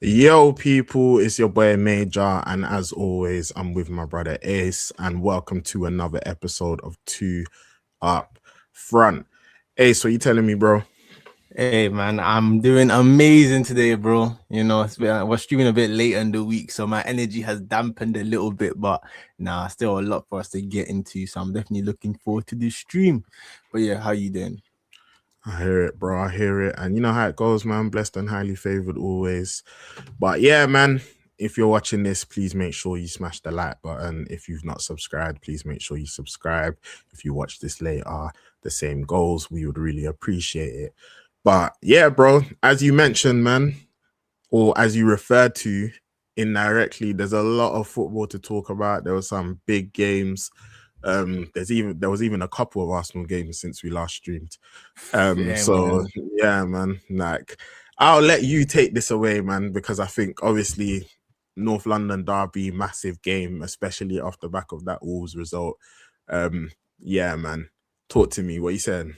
Yo, people, it's your boy Major, and as always, I'm with my brother Ace, and welcome to another episode of Two Up Front. Ace, what you telling me, bro? Hey man, I'm doing amazing today, bro. We're streaming a bit late in the week, so my energy has dampened a little bit, but still a lot for us to get into. So I'm definitely looking forward to this stream. But yeah, how you doing? I hear it, bro. I hear it, and you know how it goes, man. Blessed and highly favored always. But yeah, man. If you're watching this, please make sure you smash the like button. If you've not subscribed, please make sure you subscribe. If you watch this later, the same goals. We would really appreciate it. But yeah, bro, as you mentioned, man, or as you referred to indirectly, there's a lot of football to talk about. There were some big games. There was even a couple of Arsenal games since we last streamed. Yeah, So man. yeah, man. Like, I'll let you take this away, man, because I think obviously North London derby, massive game, especially off the back of that Wolves result. Yeah, man. Talk to me. What you saying?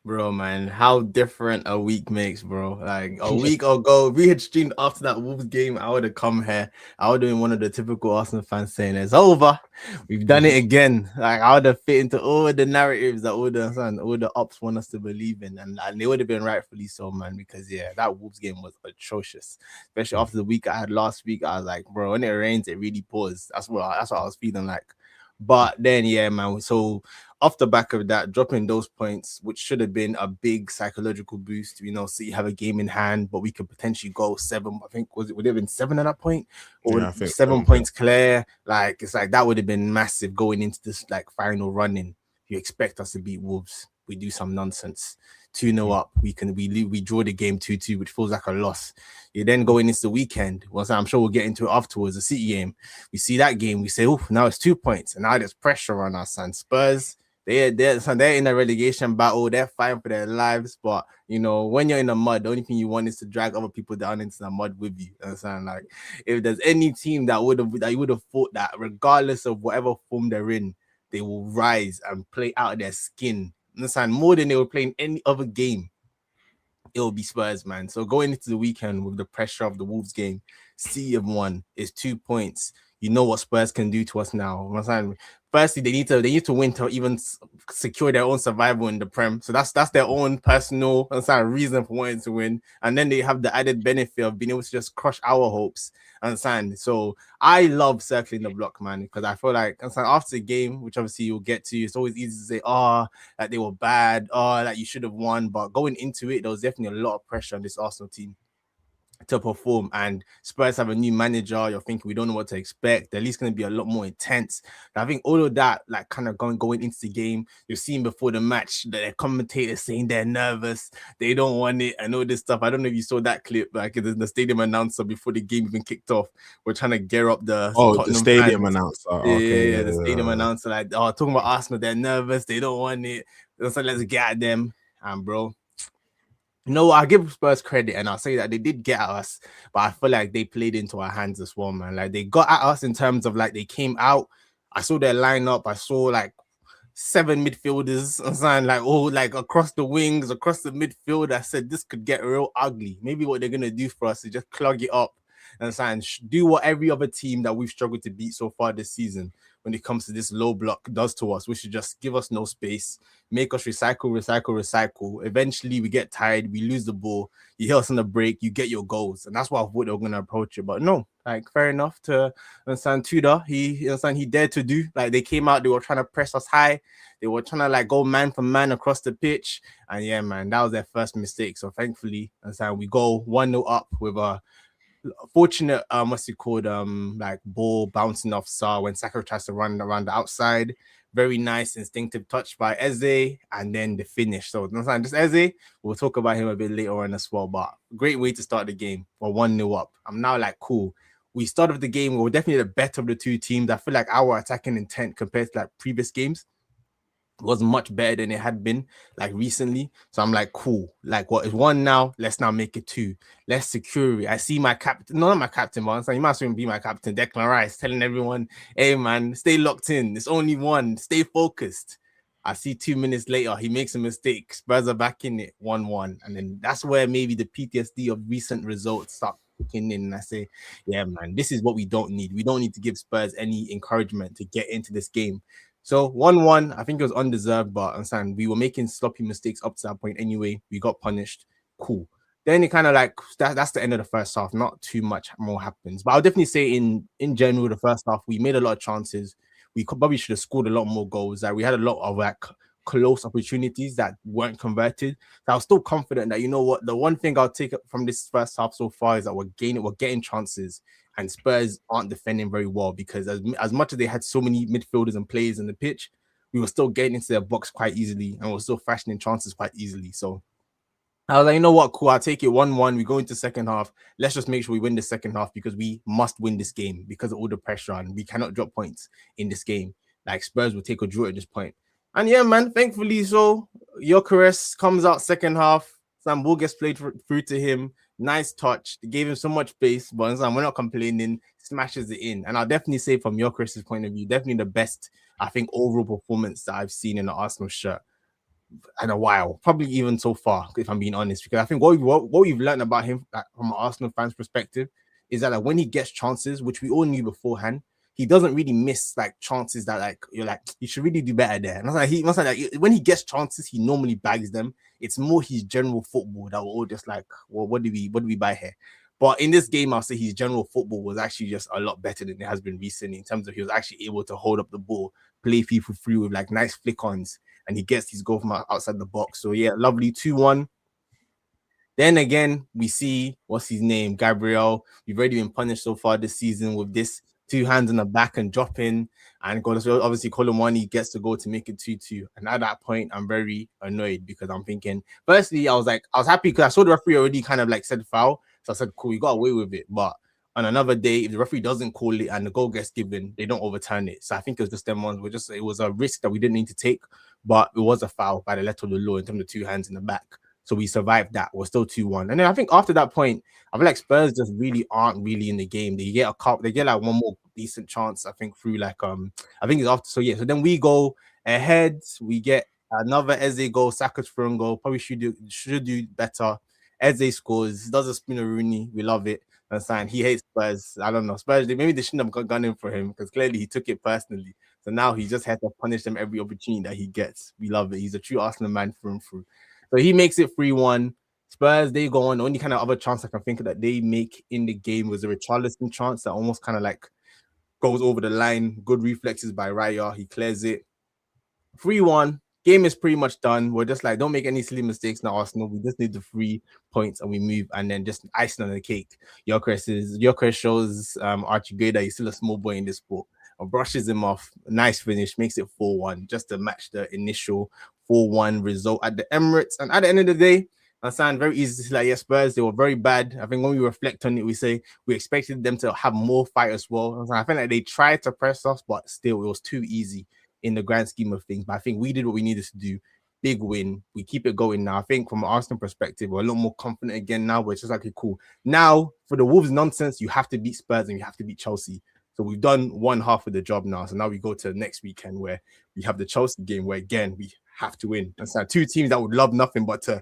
Bro, man, how different a week makes, bro. Like a week ago, if we had streamed after that Wolves game, I would have come here. I would have been one of the typical Arsenal fans saying it's over. We've done it again. Like I would have fit into all the narratives that all the ops want us to believe in, and they would have been rightfully so, man. Because yeah, that Wolves game was atrocious, especially after the week I had last week. I was like, bro, when it rains, it really pours. That's what I was feeling like. But then, yeah, man. So off the back of that, dropping those points, which should have been a big psychological boost. So you have a game in hand, but we could potentially go seven. I think would it have been seven at that point, or Yeah, would I think seven so. points clear? Like it's like that would have been massive going into this like final running. You expect us to beat Wolves, we do some nonsense. 2-0 up, we draw the game 2-2, which feels like a loss. You then going into the weekend. Well, I'm sure we'll get into it afterwards. The City game, we see that game, we say, oh, now it's 2 points, and now there's pressure on us. And Spurs, they're in a relegation battle. They're fighting for their lives, but when you're in the mud, the only thing you want is to drag other people down into the mud with you. Understand? Like, if there's any team that you would have thought that, regardless of whatever form they're in, they will rise and play out their skin. Understand? More than they were playing any other game, it will be Spurs, man. So going into the weekend with the pressure of the Wolves game, City have won, is 2 points. You know what Spurs can do to us now. Firstly, they need to win to even secure their own survival in the Prem. So that's their own personal reason for wanting to win. And then they have the added benefit of being able to just crush our hopes. Understand? So I love circling the block, man, because I feel like after the game, which obviously you'll get to, it's always easy to say, oh, like they were bad, oh, like you should have won. But going into it, there was definitely a lot of pressure on this Arsenal team to perform. And Spurs have a new manager. You're thinking we don't know what to expect. At least going to be a lot more intense. And I think all of that, like kind of going into the game, you're seeing before the match that the commentators saying they're nervous, they don't want it, and all this stuff. I don't know if you saw that clip, like the stadium announcer before the game even kicked off. We're trying to gear up the Oh, the Tottenham stadium fans. announcer. Okay, Yeah, yeah, the stadium yeah. announcer, like, oh, talking about Arsenal, they're nervous, they don't want it. So let's get at them. And bro, I give Spurs credit and I'll say that they did get at us, but I feel like they played into our hands as well, man. Like they got at us in terms of like they came out. I saw their lineup. I saw like seven midfielders and something like like across the wings, across the midfield. I said this could get real ugly. Maybe what they're gonna do for us is just clog it up and sign, do what every other team that we've struggled to beat so far this season when it comes to this low block does to us, which is just give us no space, make us recycle. Eventually, we get tired, we lose the ball, you hit us on the break, you get your goals, and that's what I thought they were gonna approach it. But no, like fair enough to understand Tudor. He dared to do. Like they came out, they were trying to press us high, they were trying to like go man for man across the pitch, and yeah, man, that was their first mistake. So thankfully, we go 1-0 up with a fortunate what's it called like ball bouncing off Saar when Saka tries to run around the outside. Very nice instinctive touch by Eze, and then the finish. So just Eze, we'll talk about him a bit later on as well. But great way to start the game. We're 1-0 up. I'm now like, cool. We started the game. We were definitely the better of the two teams. I feel like our attacking intent compared to like previous games was much better than it had been like recently. So I'm like, cool. Like, what is one now? Let's now make it two. Let's secure it. I see my captain, not my captain, but you might as well be my captain, Declan Rice, telling everyone, hey man, stay locked in. It's only one. Stay focused. I see 2 minutes later, he makes a mistake. Spurs are back in it, 1-1. And then that's where maybe the PTSD of recent results start kicking in, and I say, yeah, man, this is what we don't need. We don't need to give Spurs any encouragement to get into this game. So 1-1, I think it was undeserved, but understand we were making sloppy mistakes up to that point anyway. We got punished. Cool. Then it kind of like that's the end of the first half. Not too much more happens, but I'll definitely say in general, the first half we made a lot of chances. We probably should have scored a lot more goals. Like we had a lot of like close opportunities that weren't converted. So I was still confident that, you know what, the one thing I'll take from this first half so far is that we're getting chances, and Spurs aren't defending very well, because as much as they had so many midfielders and players in the pitch, we were still getting into their box quite easily, and we're still fashioning chances quite easily. So I was like, you know what, cool, I'll take it 1-1. We go into second half. Let's just make sure we win the second half, because we must win this game because of all the pressure, and we cannot drop points in this game. Like Spurs will take a draw at this point. And yeah, man, thankfully so. Gyökeres comes out second half. Sam Ball gets played through to him. Nice touch. They gave him so much space, but we're not complaining. Smashes it in. And I'll definitely say from Gyökeres' point of view, definitely the best, I think, overall performance that I've seen in the Arsenal shirt in a while, probably even so far, if I'm being honest, because I think what we've learned about him, like, from an Arsenal fans' perspective, is that like, when he gets chances, which we all knew beforehand, he doesn't really miss like chances that like you're like, you should really do better there. And when he gets chances, he normally bags them. It's more his general football that we're all just like, well, what do we buy here? But in this game, I'll say his general football was actually just a lot better than it has been recently, in terms of he was actually able to hold up the ball, play people through with like nice flick-ons, and he gets his goal from outside the box. So yeah, lovely 2-1. Then again, we see what's his name, Gabriel. We've already been punished so far this season with this two hands on the back and dropping, and obviously Colomwani gets to go to make it 2-2. And at that point, I'm very annoyed, because I'm thinking, firstly, I was happy because I saw the referee already kind of like said foul. So I said, cool, we got away with it. But on another day, if the referee doesn't call it and the goal gets given, they don't overturn it. So I think it was just them ones. It was a risk that we didn't need to take, but it was a foul by the letter of the law in terms of two hands in the back. So we survived that. We're still 2-1. And then I think after that point, I feel like Spurs just really aren't really in the game. They get like one more decent chance, I think, through like I think it's after. So yeah, so then we go ahead, we get another Eze goal, Saka's thrown goal. Probably should do better. Eze scores, does a spin Rooney. We love it. And he hates Spurs. I don't know. Spurs, maybe they shouldn't have gone in for him, because clearly he took it personally. So now he just had to punish them every opportunity that he gets. We love it. He's a true Arsenal man through and through. So he makes it 3-1. Spurs, they go on. The only kind of other chance I can think of that they make in the game was a Richarlison chance that almost kind of like goes over the line. Good reflexes by Raya. He clears it. 3-1. Game is pretty much done. We're just like, don't make any silly mistakes now, Arsenal. We just need the 3 points and we move, and then just icing on the cake. Gyökeres shows Archie Gray that he's still a small boy in this sport, and brushes him off. Nice finish, makes it 4-1, just to match the initial 4-1 result at the Emirates. And at the end of the day, I sound very easy to say, like, yes, Spurs, they were very bad. I think when we reflect on it, we say we expected them to have more fight as well. I feel like they tried to press us, but still, it was too easy in the grand scheme of things. But I think we did what we needed to do. Big win. We keep it going now. I think from an Arsenal perspective, we're a lot more confident again now. We're just like, okay, cool. Now, for the Wolves nonsense, you have to beat Spurs and you have to beat Chelsea. So we've done one half of the job now. So now we go to next weekend where we have the Chelsea game, where again we have to win. That's like two teams that would love nothing but to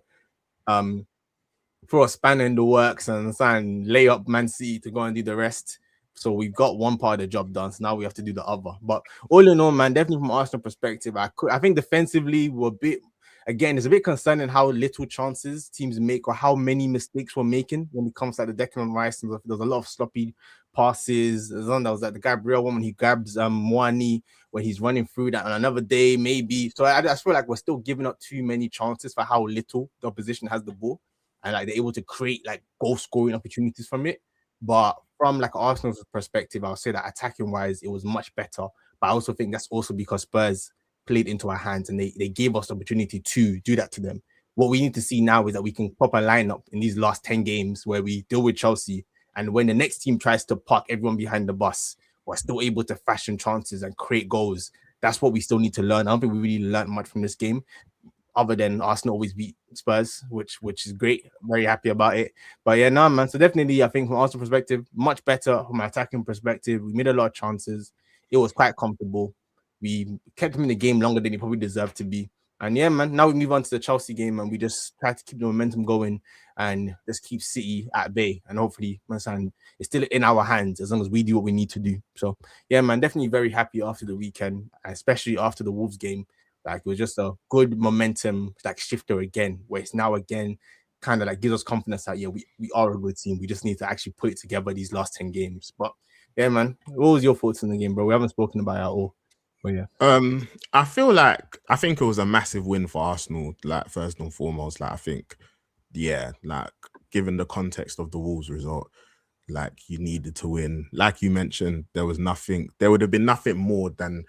throw a spanner in the works and lay up Man City to go and do the rest. So we've got one part of the job done. So now we have to do the other. But all in all, man, definitely from Arsenal perspective, I think defensively we're a bit, again, it's a bit concerning how little chances teams make or how many mistakes we're making when it comes to like the Declan Rice. And there's a lot of sloppy passes. There's one that was like the Gabriel one when he grabs Mwani when he's running through that on another day, maybe. So I feel like we're still giving up too many chances for how little the opposition has the ball. And like they're able to create like goal scoring opportunities from it. But from like Arsenal's perspective, I'll say that attacking wise, it was much better. But I also think that's also because Spurs played into our hands and they gave us the opportunity to do that to them. What we need to see now is that we can pop a lineup in these last 10 games where we deal with Chelsea. And when the next team tries to park everyone behind the bus, we're still able to fashion chances and create goals. That's what we still need to learn. I don't think we really learned much from this game, other than Arsenal always beat Spurs, which is great. I'm very happy about it. But yeah, no, man. So definitely, I think from Arsenal perspective, much better from an attacking perspective. We made a lot of chances. It was quite comfortable. We kept him in the game longer than he probably deserved to be. And yeah, man, now we move on to the Chelsea game and we just try to keep the momentum going and just keep City at bay. And hopefully, man, it's still in our hands as long as we do what we need to do. So yeah, man, definitely very happy after the weekend, especially after the Wolves game. Like it was just a good momentum like shifter again, where it's now again kind of like gives us confidence that yeah, we are a good team. We just need to actually put it together these last 10 games. But yeah, man, what was your thoughts on the game, bro? We haven't spoken about it at all. But yeah. I think it was a massive win for Arsenal, like first and foremost. Like I think, yeah, like given the context of the Wolves result, like you needed to win. Like you mentioned, there would have been nothing more than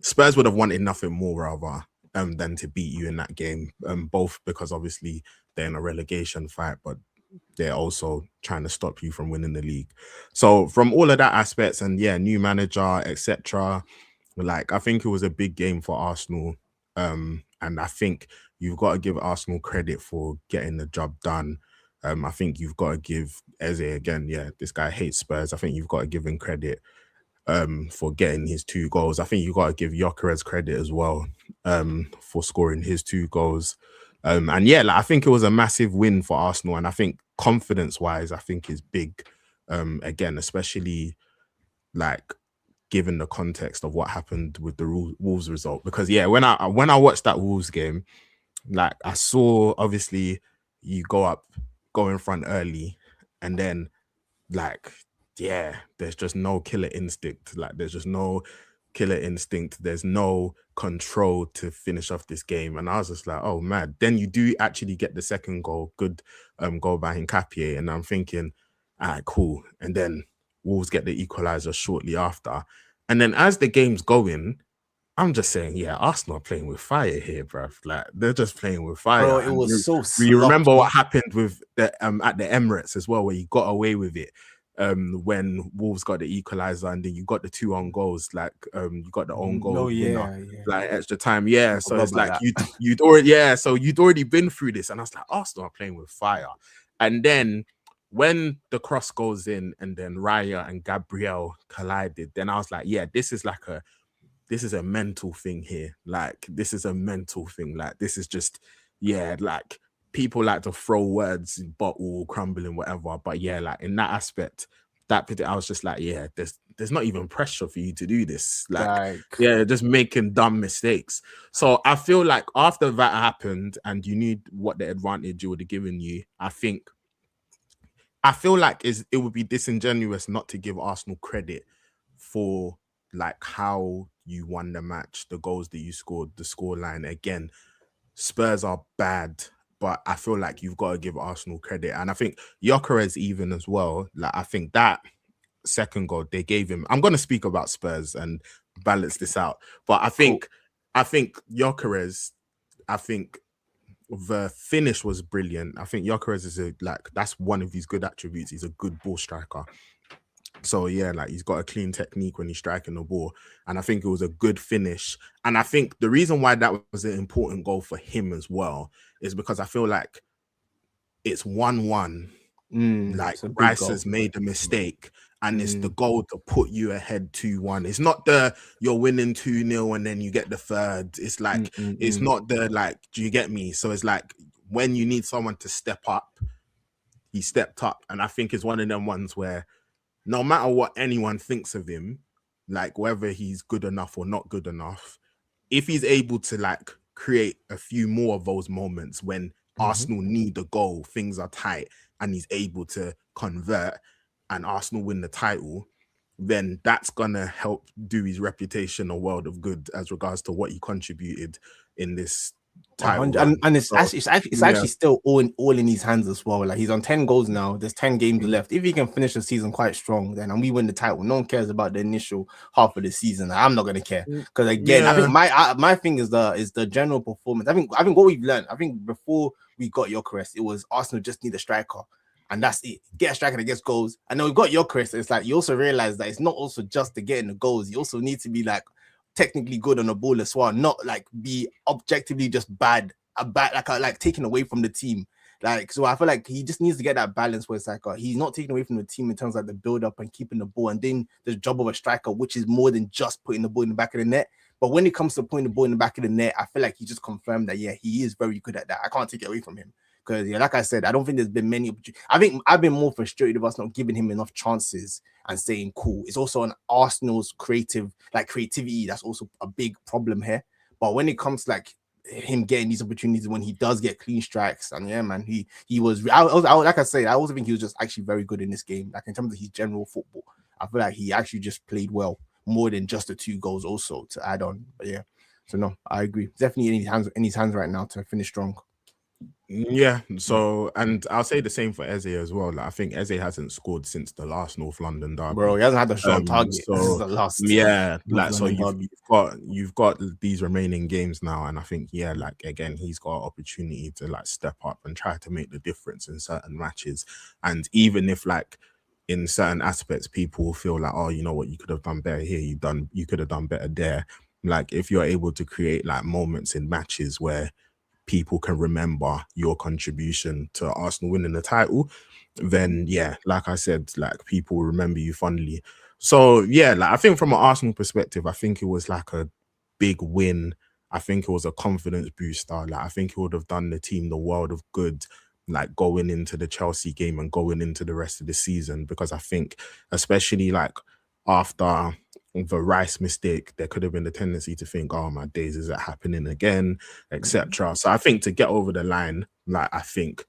Spurs would have wanted nothing more rather than to beat you in that game. Both because obviously they're in a relegation fight, but they're also trying to stop you from winning the league. So from all of that aspects, and yeah, new manager, etc. Like I think it was a big game for Arsenal, and I think you've got to give Arsenal credit for getting the job done. I think you've got to give Eze again. Yeah, this guy hates Spurs. I think you've got to give him credit for getting his 2 goals. I think you got to give Gyökeres credit as well for scoring his 2 goals. And yeah, like, I think it was a massive win for Arsenal, and I think confidence-wise, I think is big. Again, especially like given the context of what happened with the Wolves result. Because yeah, when I watched that Wolves game, like I saw obviously you go in front early, and then like yeah, there's just no killer instinct. Like there's just no killer instinct. There's no control to finish off this game. And I was just like, oh man. Then you do actually get the second goal, good goal by Hincapié. And I'm thinking, all right, cool. And then Wolves get the equalizer shortly after. And then as the game's going, I'm just saying, yeah, Arsenal are playing with fire here, bruv. Like they're just playing with fire. Bro, it and was so you remember sloppy. what happened with the at the Emirates as well, where you got away with it. When Wolves got the equalizer and then you got the 2 own goals, like you got the own goal winner, like extra time. Yeah, so it's like you'd already been through this, and I was like, Arsenal are playing with fire. And then when the cross goes in and then Raya and Gabriel collided, then I was like, yeah, this is a mental thing here. Like this is a mental thing. Like this is just, yeah, like people like to throw words, bottle, crumbling, whatever. But yeah, like in that aspect, I was just like, yeah, there's not even pressure for you to do this. Like yeah, just making dumb mistakes. So I feel like after that happened and you knew what the advantage it would have given you, I feel like it would be disingenuous not to give Arsenal credit for like how you won the match, the goals that you scored, the scoreline. Again, Spurs are bad, but I feel like you've got to give Arsenal credit. And I think Gyökeres even as well. Like I think that second goal they gave him. I'm going to speak about Spurs and balance this out, but I think Gyökeres, I think the finish was brilliant. I think Gyökeres is that's one of his good attributes. He's a good ball striker. So yeah, like he's got a clean technique when he's striking the ball, and I think it was a good finish. And I think the reason why that was an important goal for him as well is because I feel like it's 1-1. Like Rice has made a mistake, and it's the goal to put you ahead 2-1. It's not you're winning 2-0 and then you get the third. It's like it's not do you get me? So it's like when you need someone to step up, he stepped up, and I think it's one of them ones where no matter what anyone thinks of him, like whether he's good enough or not good enough, if he's able to like create a few more of those moments when Arsenal need a goal, things are tight, and he's able to convert and Arsenal win the title, then that's gonna help do his reputation a world of good as regards to what he contributed in this title. And it's actually still all in his hands as well. Like he's on 10 goals now. There's 10 games left. If he can finish the season quite strong, then and we win the title, no one cares about the initial half of the season. I'm not gonna care because again, I think my thing is the general performance. I think what we've learned. I think before we got Gyökeres, it was Arsenal just need a striker. And that's it. Get a striker that gets goals. And then we've got Gyökeres. It's like you also realize that it's not also just the getting the goals. You also need to be like technically good on the ball as well, not like be objectively just bad, like taken away from the team. Like, so I feel like he just needs to get that balance where it's like he's not taken away from the team in terms of like the build up and keeping the ball, and then the job of a striker, which is more than just putting the ball in the back of the net. But when it comes to putting the ball in the back of the net, I feel like he just confirmed that, yeah, he is very good at that. I can't take it away from him. Because, yeah, like I said, I don't think there's been many opportunities. I think I've been more frustrated with us not giving him enough chances and saying, cool. It's also on Arsenal's creativity. That's also a big problem here. But when it comes to like him getting these opportunities, when he does get clean strikes, and yeah, man, he was. Like I said, I also think he was just actually very good in this game. Like in terms of his general football, I feel like he actually just played well more than just the 2 goals. Also to add on, but yeah. So no, I agree. Definitely in his hands right now to finish strong. Yeah, so and I'll say the same for Eze as well. Like, I think Eze hasn't scored since the last North London derby. Bro, he hasn't had a shot on target. This is So the last. yeah, North like so London you've got these remaining games now, and I think yeah, like again, he's got an opportunity to like step up and try to make the difference in certain matches. And even if like in certain aspects people feel like, oh, you know what, you could have done better here, you could have done better there. Like if you're able to create like moments in matches where people can remember your contribution to Arsenal winning the title, then yeah, like I said, like people will remember you fondly. So yeah, like I think from an Arsenal perspective, I think it was like a big win. I think it was a confidence booster. Like I think it would have done the team the world of good, like going into the Chelsea game and going into the rest of the season, because I think especially like after the Rice mistake, there could have been the tendency to think, oh my days, is it happening again, etc. So I think to get over the line, like I think,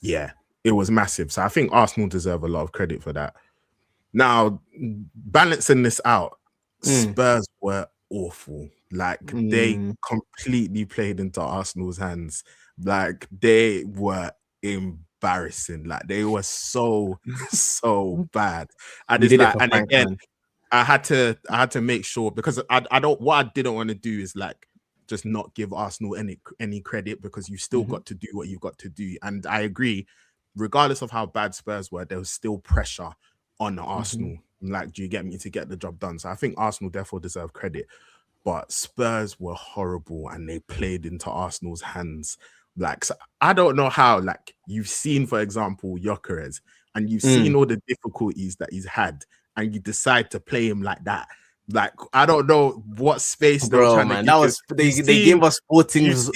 yeah, it was massive. So I think Arsenal deserve a lot of credit for that. Now, balancing this out, Spurs were awful. Like they completely played into Arsenal's hands. Like they were embarrassing. Like they were so bad. And We it's did it like, for and Frank, again, man. I had to make sure, because I don't, what I didn't want to do is like just not give Arsenal any credit, because you still got to do what you've got to do. And I agree, regardless of how bad Spurs were, there was still pressure on Arsenal. Like, do you get me, to get the job done? So I think Arsenal therefore deserve credit. But Spurs were horrible and they played into Arsenal's hands. Like, so I don't know how, like, you've seen, for example, Gyökeres, and you've seen all the difficulties that he's had, and you decide to play him like that. Like, I don't know what space they were Bro, trying to man, give that him. was they gave us Sporting's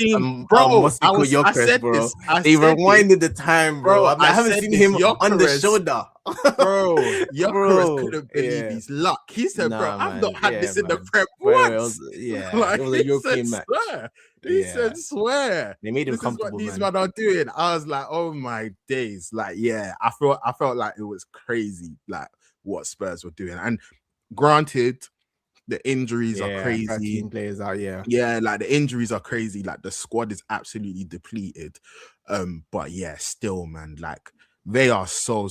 Bro, Mostico I Gyökeres, said bro. this. I They said this. rewinded the time, bro. Bro, I I haven't said seen this. him on the Gyökeres, shoulder. bro, Gyökeres Bro, couldn't believe yeah. his luck. He said, bro, Nah, I've man. not had Yeah, this in the man. Prem Bro, once. it was a He said, European match. swear. He Yeah. said, swear. They made him This is what comfortable, these man. men are doing. I was like, oh my days. Like, yeah, I felt like it was crazy, like what Spurs were doing. And granted, the injuries are crazy. 13 players out, yeah. Yeah, like the injuries are crazy. Like the squad is absolutely depleted. But yeah, still, man, like they are so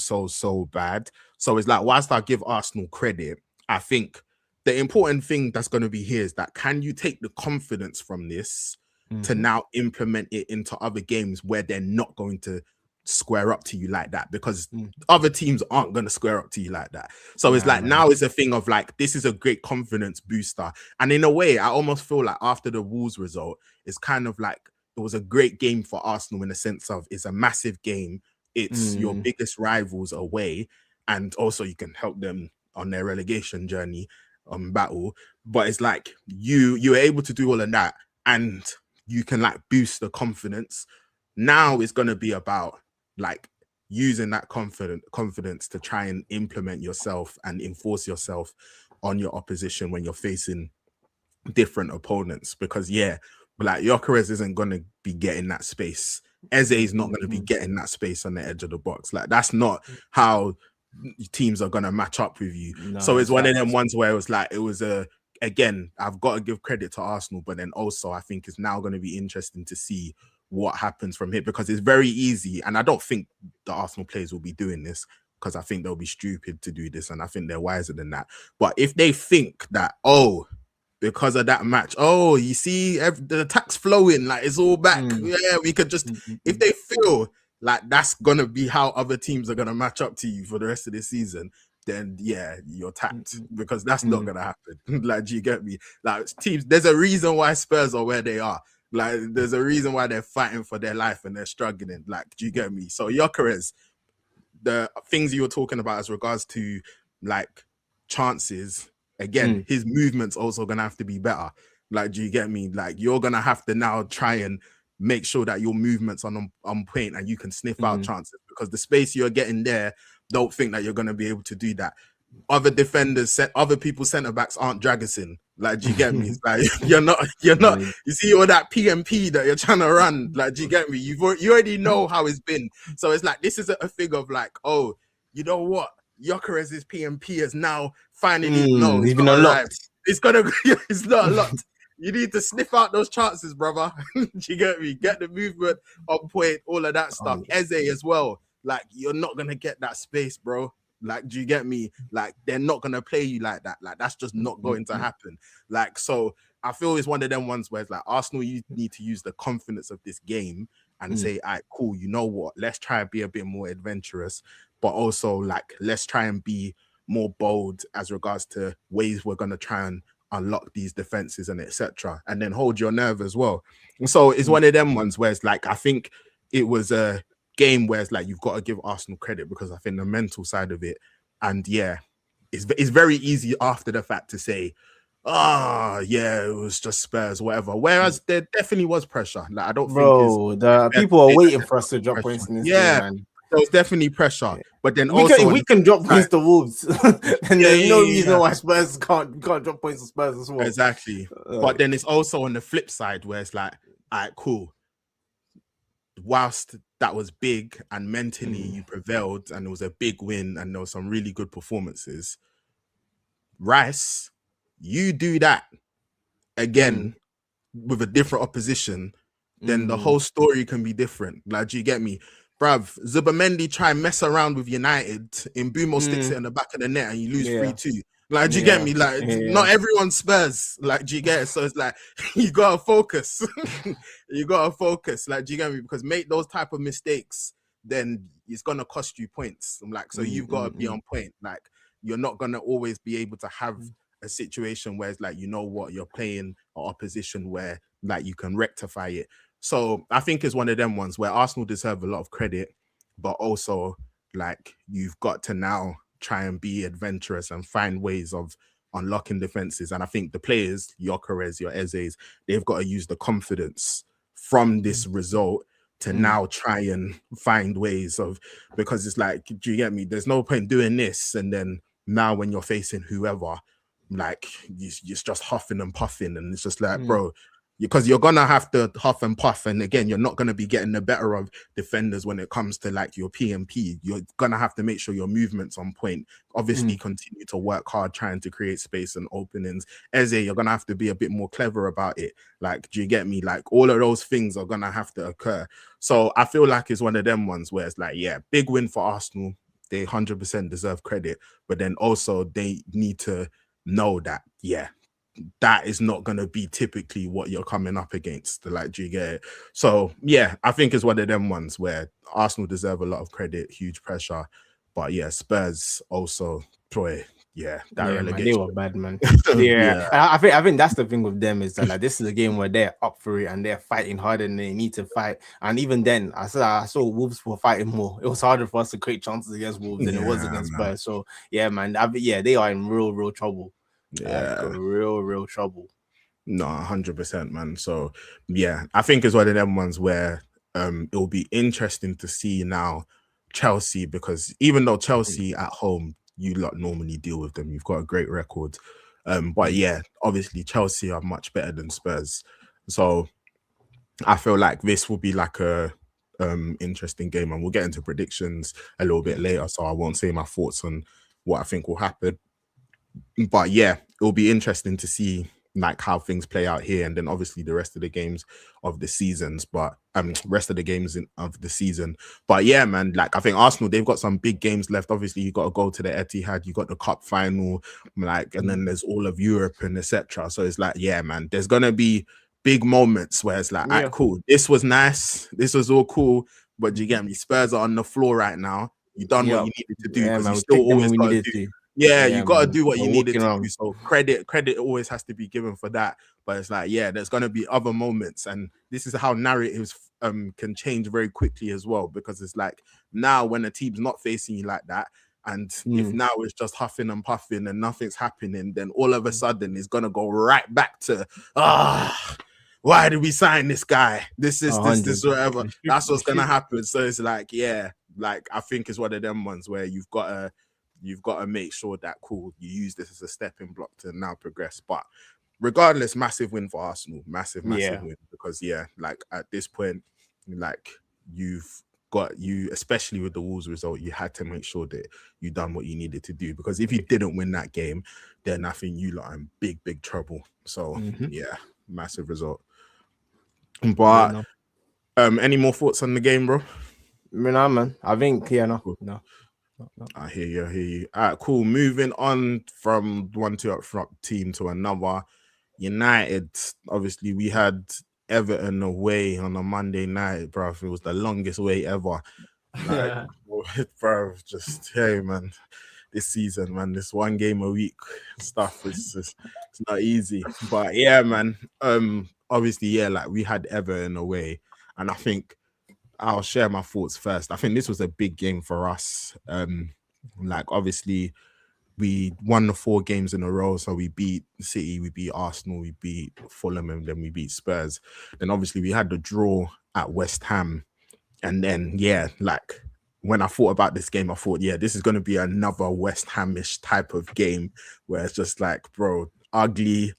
bad. So it's like, whilst I give Arsenal credit, I think the important thing that's going to be here is that, can you take the confidence from this to now implement it into other games where they're not going to square up to you like that, because other teams aren't going to square up to you like that. So it's like, now it's a thing of like, this is a great confidence booster. And in a way, I almost feel like after the Wolves result, it's kind of like it was a great game for Arsenal, in the sense of it's a massive game. It's your biggest rivals away, and also you can help them on their relegation journey battle. But it's like you're able to do all of that, and you can like boost the confidence. Now it's going to be about like using that confidence to try and implement yourself and enforce yourself on your opposition when you're facing different opponents. Because yeah, like Gyökeres isn't going to be getting that space. Eze is not going to be getting that space on the edge of the box. Like, that's not how teams are going to match up with you. No, so it's one of them ones where it was again, I've got to give credit to Arsenal, but then also I think it's now going to be interesting to see what happens from here, because it's very easy, and I don't think the Arsenal players will be doing this, because I think they'll be stupid to do this, and I think they're wiser than that. But if they think that, oh, because of that match, oh, you see the attack's flowing, like it's all back, yeah, we could just, if they feel like that's gonna be how other teams are gonna match up to you for the rest of the season, then yeah, you're tapped, because that's not gonna happen. Like, do you get me? Like, teams, there's a reason why Spurs are where they are. Like, there's a reason why they're fighting for their life and they're struggling. Like, do you get me? So Gyökeres, the things you were talking about as regards to like chances, again, his movement's also gonna have to be better. Like, do you get me? Like, you're gonna have to now try and make sure that your movements are on point and you can sniff out chances, because the space you're getting there, don't think that you're gonna be able to do that. Other defenders, other people's centre backs aren't Dragusin. Like, do you get me? It's like you're not. You see all that PMP that you're trying to run. Like, do you get me? You already know how it's been. So it's like, this is a thing of like, oh, you know what? Gyökeres's PMP is now finally no, he's it's been not unlocked. arrived. It's gonna. It's not unlocked. You need to sniff out those chances, brother. Do you get me? Get the movement on point, all of that stuff. Eze as well. Like, you're not gonna get that space, bro. Like, do you get me? Like, they're not gonna play you like that. Like, that's just not going to happen. Like, so I feel it's one of them ones where it's like, Arsenal, you need to use the confidence of this game and say, all right, cool, you know what? Let's try and be a bit more adventurous, but also like, let's try and be more bold as regards to ways we're gonna try and unlock these defenses and etc. And then hold your nerve as well. And so it's one of them ones where it's like, I think it was a game where it's like, you've got to give Arsenal credit, because I think the mental side of it, and yeah, it's very easy after the fact to say, yeah, it was just Spurs, whatever. Whereas there definitely was pressure. Like, I don't think the people are waiting for us to drop points in this game, man. There was definitely pressure, but then we can drop points to Wolves, and there's no reason why Spurs can't drop points to Spurs as well. Exactly. But then it's also on the flip side where it's like, all right, cool. Whilst that was big and mentally you prevailed and it was a big win and there was some really good performances, Rice, you do that again with a different opposition, then the whole story can be different. Like, do you get me? Bruv, Zubamendi try and mess around with United, Mbumo sticks it in the back of the net and you lose 3-2. Like, do you get me? Like, not everyone's Spurs. Like, do you get it? So it's like, you gotta focus. You gotta focus. Like, do you get me? Because make those type of mistakes, then it's gonna cost you points. I'm like, so you've got to be on point. Like, you're not gonna always be able to have a situation where it's like, you know what, you're playing an opposition where like you can rectify it. So I think it's one of them ones where Arsenal deserve a lot of credit, but also like, you've got to now try and be adventurous and find ways of unlocking defenses. And I think the players, Gyökeres, your Ezes, they've got to use the confidence from this result to now try and find ways of, because it's like, do you get me? There's no point doing this. And then now when you're facing whoever, like, you're just huffing and puffing. And it's just like, bro, because you're gonna have to huff and puff, and again, you're not gonna be getting the better of defenders when it comes to like your PMP. You're gonna have to make sure your movements on point. Obviously, continue to work hard trying to create space and openings. Eze, you're gonna have to be a bit more clever about it. Like, do you get me? Like, all of those things are gonna have to occur. So I feel like it's one of them ones where it's like, yeah, big win for Arsenal. They 100% deserve credit, but then also they need to know that, yeah, that is not going to be typically what you're coming up against. Like, do you get it? So yeah, I think it's one of them ones where Arsenal deserve a lot of credit, huge pressure, but yeah, Spurs also, boy, yeah, that relegation. Man, they were bad, man. I think that's the thing with them, is that like, this is a game where they're up for it and they're fighting harder than they need to fight. And even then, I saw Wolves were fighting more. It was harder for us to create chances against Wolves than it was against Spurs. So yeah, man, they are in real trouble. Real trouble. No, 100%, man. So yeah, I think it's one of them ones where it will be interesting to see now Chelsea, because even though Chelsea at home, you lot normally deal with them, you've got a great record, but yeah, obviously Chelsea are much better than Spurs. So I feel like this will be like a interesting game, and we'll get into predictions a little bit later, so I won't say my thoughts on what I think will happen. But yeah, it'll be interesting to see like how things play out here, and then obviously the rest of the games of the seasons, but rest of the games of the season. But yeah, man, like, I think Arsenal, they've got some big games left. Obviously, you got to go to the Etihad, you got the cup final, like, and then there's all of Europe and etc. So it's like, yeah, man, there's gonna be big moments where it's like, all right, cool, this was nice, this was all cool, but do you get me? Spurs are on the floor right now. You done what you needed to do, because you still always got to do. Yeah, you got to do what you needed to do. So credit always has to be given for that. But it's like, yeah, there's going to be other moments. And this is how narratives can change very quickly as well. Because it's like, now when a team's not facing you like that, And if now it's just huffing and puffing and nothing's happening, then all of a sudden it's gonna go right back to why did we sign this guy? This whatever. That's what's gonna happen. So it's like, yeah, like I think it's one of them ones where you've got to make sure that cool, you use this as a stepping block to now progress. But regardless, massive win for Arsenal, massive win, because like at this point, like especially with the Wolves result, you had to make sure that you done what you needed to do, because if you didn't win that game, then I think you lot are in big trouble. So massive result. But any more thoughts on the game, bro? No, man. I think no. I hear you. All right, cool. Moving on from one two up front team to another. United, obviously, we had Everton away on a Monday night, bro. It was the longest wait ever. Like, bro, just hey, man. This season, man, this one game a week stuff is just it's not easy. But yeah, man. Obviously, like we had Everton away, and I think I'll share my thoughts first. I think this was a big game for us. Like obviously we won the 4 games in a row. So we beat City, we beat Arsenal, we beat Fulham, and then we beat Spurs. Then obviously we had the draw at West Ham. And then, like when I thought about this game, I thought, this is going to be another West Hamish type of game where it's just like, bro, ugly.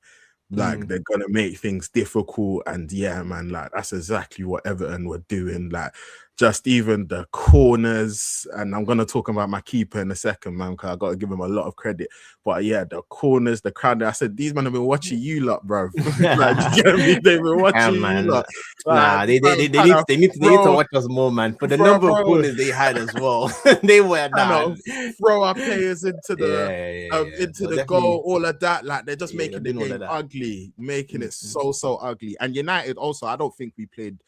Like they're gonna make things difficult, and man, like that's exactly what Everton were doing. Like just even the corners, and I'm gonna talk about my keeper in a second, man, because I got to give him a lot of credit. But the corners, the crowd. I said these men have been watching you lot, bro. Like, you know what I mean? They've been watching you lot. Nah, they need to watch us more, man. For the number of corners they had as well, they were throw our players into the goal, all of that. Like they're just making the game ugly, making it so ugly. And United also, I don't think we played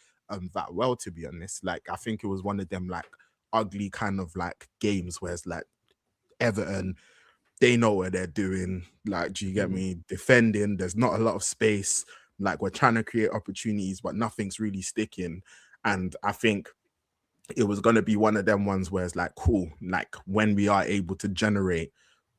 that well, to be honest. Like I think it was one of them like ugly kind of like games where it's like Everton, they know what they're doing. Like, do you get me? Defending, there's not a lot of space. Like we're trying to create opportunities, but nothing's really sticking. And I think it was going to be one of them ones where it's like, cool, like when we are able to generate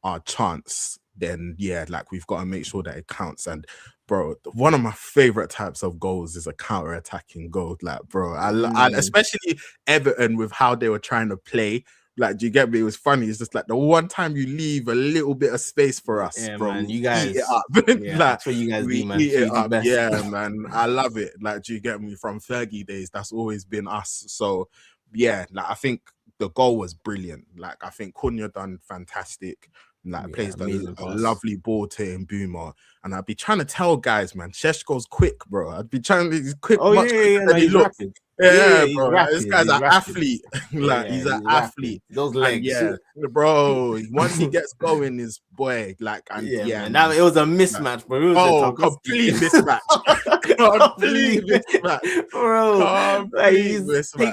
our chance, then like we've got to make sure that it counts. And bro, one of my favorite types of goals is a counter-attacking goal. Like, bro, I especially Everton with how they were trying to play. Like, do you get me? It was funny. It's just like the one time you leave a little bit of space for us, bro, man, you guys eat it up. Like, that's what you guys do, man. Eat it up. Yeah, man, I love it. Like, do you get me? From Fergie days, that's always been us. So like I think the goal was brilliant. Like, I think Cunha done fantastic. Like plays a lovely ball to Mbeumo, and I'd be trying to tell guys, man, Sesko's quick, bro. I'd be trying to he's quick, much quicker than he looks. Bro, rapid. This guy's an athlete. Like he's an athlete. Those legs, bro. Once he gets going, his boy, like, and man. Now it was a mismatch, bro. It was a complete mismatch. Complete mismatch, bro. Like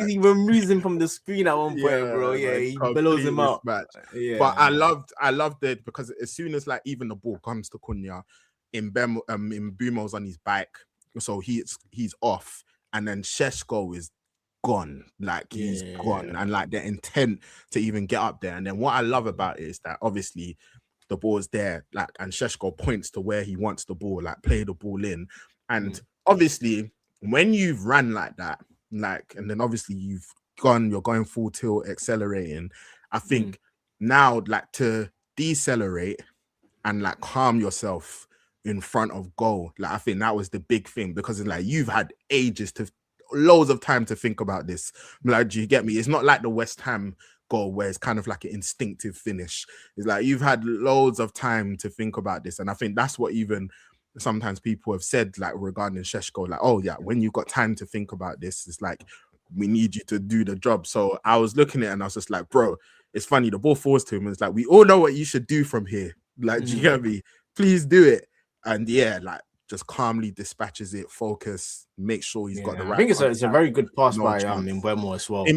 he removes him from the screen at one point, bro. He blows him out. But I loved it because as soon as like even the ball comes to Cunha, Mbeumo's on his back, so he's off. And then Sesko is gone, like he's gone, and like the intent to even get up there. And then what I love about it is that obviously the ball's there, like, and Sesko points to where he wants the ball, like play the ball in. And obviously, when you've ran like that, like, and then obviously you're going full tilt, accelerating. I think now, like, to decelerate and like calm yourself in front of goal, like I think that was the big thing, because it's like you've had loads of time to think about this. Like, do you get me? It's not like the West Ham goal where it's kind of like an instinctive finish. It's like you've had loads of time to think about this, and I think that's what even sometimes people have said, like regarding Sesko, like, oh yeah, when you've got time to think about this, it's like we need you to do the job. So I was looking at it and I was just like, bro, it's funny, the ball falls to him and it's like, we all know what you should do from here. Like, do you get me? Please do it. And like just calmly dispatches it, focus, make sure he's got the right. I think it's a very good pass by Mbeumo as well. He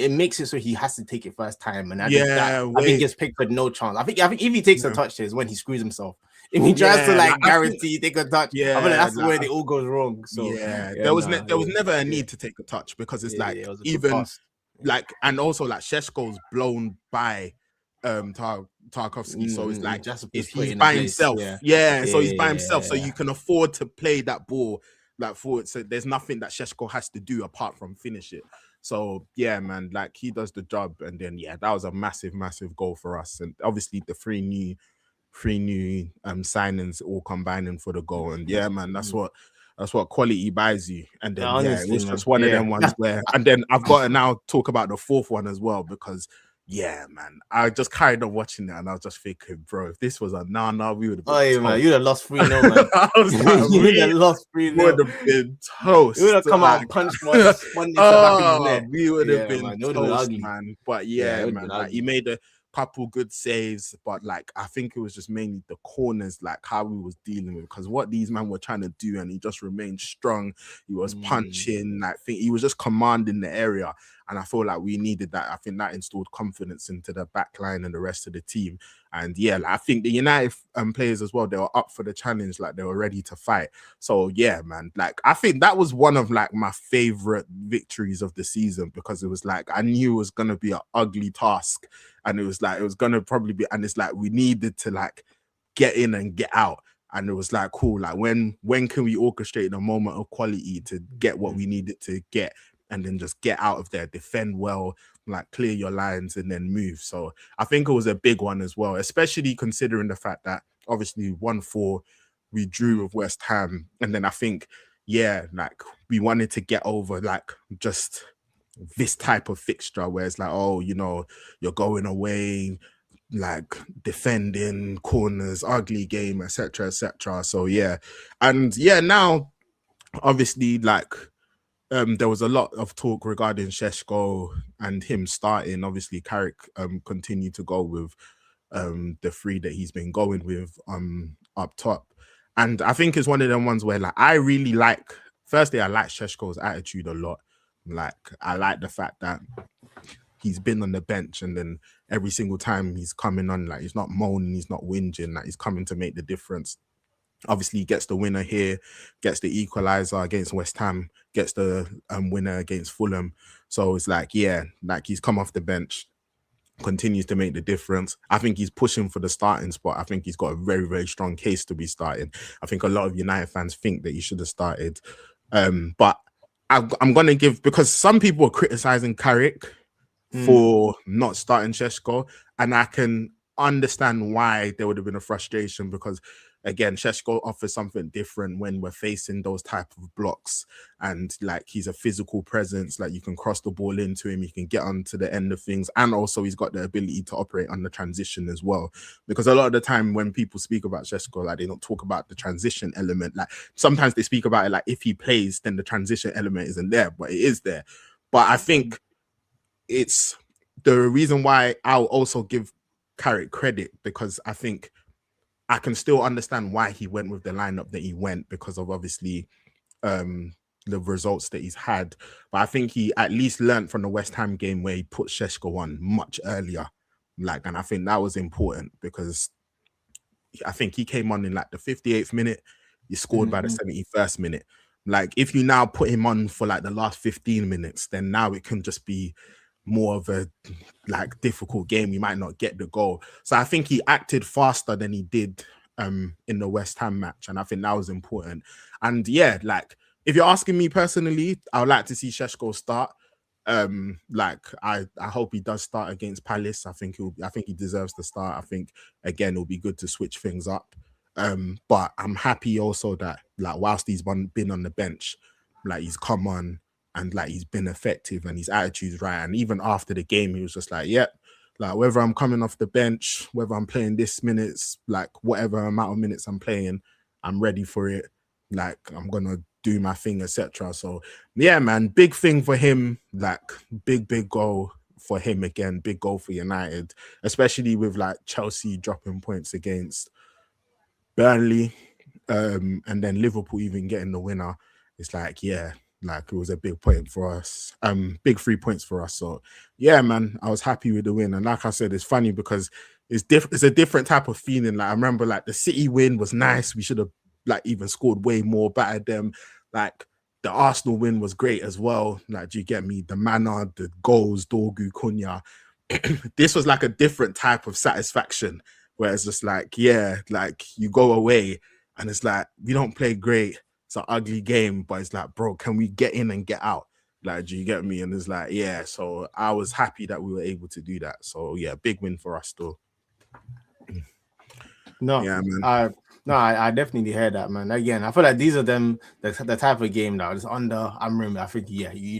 makes it so he has to take it first time, and I think gets picked for no chance. I think if he takes a touch, is when he screws himself. If he tries to like guarantee take a touch, I feel like that's where it all goes wrong. So there was never a need to take a touch, because it's like it like, and also like Sheshko's blown by Tarkovsky, so it's like Just if put he's in a by place. himself, Yeah. yeah, so he's by himself, so Yeah. you can afford to play that ball like forward. So there's nothing that Sheshko has to do apart from finish it. So yeah, man, like he does the job, and then yeah, that was a massive goal for us, and obviously the three new signings all combining for the goal. And yeah, man, that's what quality buys you. And then yeah, it Honestly, was man. just one of Yeah. them ones where, and then I've got to now talk about the fourth one as well, because yeah, man, I just carried on watching it and I was just thinking, bro, if this was a nah, we would have been Oh yeah, man. toast. You'd have lost 3-0, man. I was like, You would have we lost 3-0. would have been You would toast. have come out Like, and punched one into the back of his neck. we would have Yeah, been man. It would have been toast, ugly. man. But Yeah, it yeah, would have man, been like he ugly. made a couple good saves, but like I think it was just mainly the corners, like how we was dealing with, because what these men were trying to do, and he just remained strong. He was punching, I think he was just commanding the area, and I feel like we needed that. I think that installed confidence into the back line and the rest of the team. And yeah, like, I think the United players as well, they were up for the challenge, like they were ready to fight. So yeah, man, like I think that was one of like my favorite victories of the season, because it was like I knew it was gonna be an ugly task, and it was like it was gonna probably be, and it's like we needed to like get in and get out. And it was like, cool, like when can we orchestrate a moment of quality to get what we needed to get, and then just get out of there, defend well, like clear your lines and then move. So I think it was a big one as well, especially considering the fact that obviously 1-4 we drew with West Ham. And then I think, yeah, like we wanted to get over like just this type of fixture where it's like, oh, you're going away, like defending corners, ugly game, etc., etc. So yeah, and yeah, now obviously like there was a lot of talk regarding Sesko and him starting. Obviously, Carrick continued to go with the three that he's been going with up top. And I think it's one of them ones where like I really like, firstly, I like Sesko's attitude a lot. Like I like the fact that he's been on the bench, and then every single time he's coming on, like he's not moaning, he's not whinging, like he's coming to make the difference. Obviously, he gets the winner here, gets the equalizer against West Ham, gets the winner against Fulham. So it's like, yeah, like he's come off the bench, continues to make the difference. I think he's pushing for the starting spot. I think he's got a very strong case to be starting. I think a lot of United fans think that he should have started. But I'm going to give, because some people are criticizing Carrick for not starting Sesko, and I can understand why there would have been a frustration, because again, Sesko offers something different when we're facing those type of blocks, and like he's a physical presence, like you can cross the ball into him, you can get onto the end of things, and also he's got the ability to operate on the transition as well. Because a lot of the time when people speak about Sesko, like they don't talk about the transition element. Like sometimes they speak about it like if he plays, then the transition element isn't there, but it is there. But I think it's the reason why I'll also give Carrick credit, because I think I can still understand why he went with the lineup that he went, because of obviously the results that he's had. But I think he at least learned from the West Ham game where he put Sesko on much earlier. Like, and I think that was important, because I think he came on in like the 58th minute, he scored by the 71st minute. Like, if you now put him on for like the last 15 minutes, then now it can just be more of a like difficult game. You might not get the goal. So I think he acted faster than he did in the West Ham match, and I think that was important. And yeah, like if you're asking me personally, I would like to see Sesko start. Like I hope he does start against Palace. I think he deserves to start. I think again it'll be good to switch things up. But I'm happy also that like whilst he's been on the bench, like he's come on and like he's been effective and his attitude's right. And even after the game, he was just like, yep, like whether I'm coming off the bench, whether I'm playing this minutes, like whatever amount of minutes I'm playing, I'm ready for it. Like I'm gonna do my thing, etc. So yeah, man, big thing for him. Like big goal for him again. Big goal for United, especially with like Chelsea dropping points against Burnley, and then Liverpool even getting the winner. It's like, yeah, like it was a big point for us. Big 3 points for us. So yeah, man, I was happy with the win. And like I said, it's funny because it's a different type of feeling. Like I remember like the City win was nice. We should have like even scored way more, battered them. Like the Arsenal win was great as well. Like, do you get me? The manner, the goals, Dorgu, Cunha. This was like a different type of satisfaction where it's just like, yeah, like you go away and it's like, we don't play great. It's an ugly game, but it's like, bro, can we get in and get out? Like, do you get me? And it's like, yeah. So I was happy that we were able to do that. So yeah, big win for us still. No, yeah, man. I definitely heard that, man. Again, I feel like these are the type of game that was under Amrim. I think, yeah, you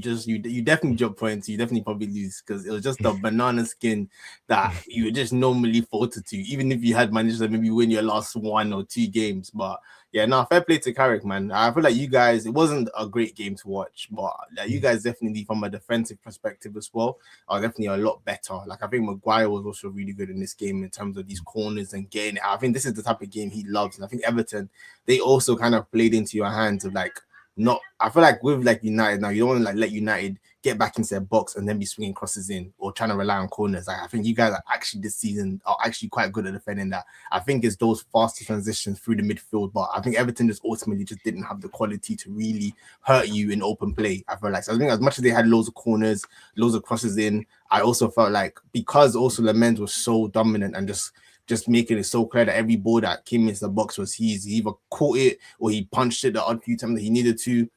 definitely drop points. You definitely probably lose because it was just a banana skin that you just normally falter to, even if you had managed to maybe win your last 1 or 2 games. But yeah, no, fair play to Carrick, man. I feel like you guys, it wasn't a great game to watch, but like, you guys definitely, from a defensive perspective as well, are definitely a lot better. Like, I think Maguire was also really good in this game in terms of these corners and getting it. I think this is the type of game he loves. And I think Everton, they also kind of played into your hands of like, not, I feel like with like United now, you don't want to like let United get back into their box and then be swinging crosses in or trying to rely on corners. Like, I think you guys are actually this season are actually quite good at defending that. I think it's those faster transitions through the midfield, but I think Everton just ultimately just didn't have the quality to really hurt you in open play. I feel like, so I think as much as they had loads of corners, loads of crosses in, I also felt like because also Lamens was so dominant and just making it so clear that every ball that came into the box was his. He either caught it or he punched it the odd few times that he needed to.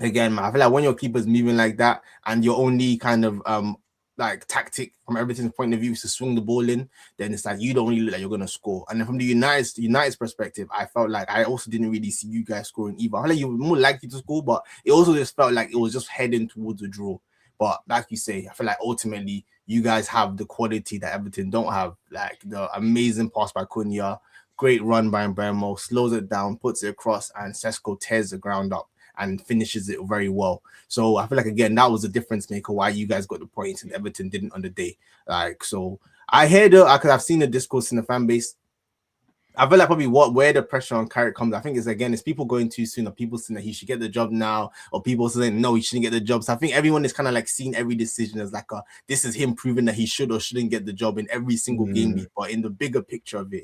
Again, man, I feel like when your keeper's moving like that and your only kind of like tactic from Everton's point of view is to swing the ball in, then it's like you don't really look like you're gonna score. And then from the United's perspective, I felt like I also didn't really see you guys scoring either. I feel like you were more likely to score, but it also just felt like it was just heading towards a draw. But like you say, I feel like ultimately you guys have the quality that Everton don't have. Like the amazing pass by Cunha, great run by Mbeumo, slows it down, puts it across, and Sesko tears the ground up and finishes it very well. So I feel like, again, that was a difference maker why you guys got the points and Everton didn't on the day. Like, so I heard because I've seen the discourse in the fan base. I feel like probably where the pressure on Carrick comes, I think it's people going too soon, or people saying that he should get the job now, or people saying no, he shouldn't get the job. So I think everyone is kind of like seeing every decision as like this is him proving that he should or shouldn't get the job in every single game week. But in the bigger picture of it,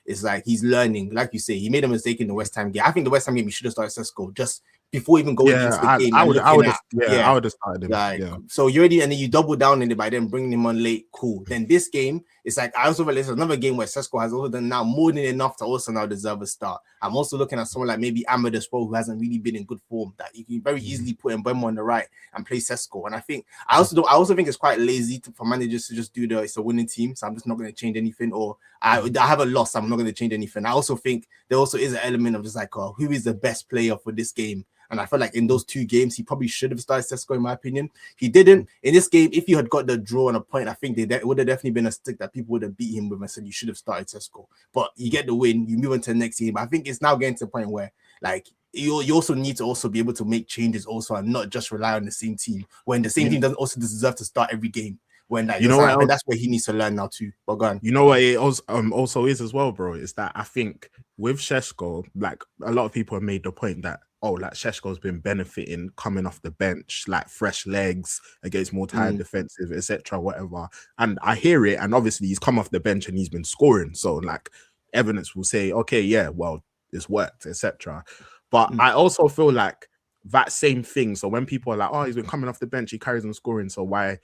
it's like he's learning. Like you say, he made a mistake in the West Ham game. I think the West Ham game he should have started Sesko just before even going into the game. I would have started him. Like, so you already, and then you double down in it by then bringing him on late. Cool. Then this game, it's like I also realized another game where Sesko has also done now more than enough to also now deserve a start. I'm also looking at someone like maybe Ahmed as well, who hasn't really been in good form, that you can very easily put Mbeumo on the right and play Sesko. And I think I also think it's quite lazy for managers to just do it's a winning team, so I'm just not going to change anything, or I have a loss, I'm not going to change anything. I also think there also is an element of just like who is the best player for this game. And I feel like in those 2 games, he probably should have started Sesko, in my opinion. He didn't. In this game, if you had got the draw on a point, I think it would have definitely been a stick that people would have beat him with and said, you should have started Sesko. But you get the win, you move on to the next game. I think it's now getting to the point where, like, you also need to also be able to make changes also and not just rely on the same team, when the same team doesn't also deserve to start every game. When like, that's where he needs to learn now too. But go on. You know what it also is as well, bro, is that I think with Sesko, like a lot of people have made the point that like Sesko's been benefiting coming off the bench, like fresh legs against more tired defensive, etc., whatever. And I hear it, and obviously he's come off the bench and he's been scoring. So like evidence will say, okay, yeah, well, it's worked, etc. But I also feel like that same thing. So when people are like, oh, he's been coming off the bench, he carries on scoring, so why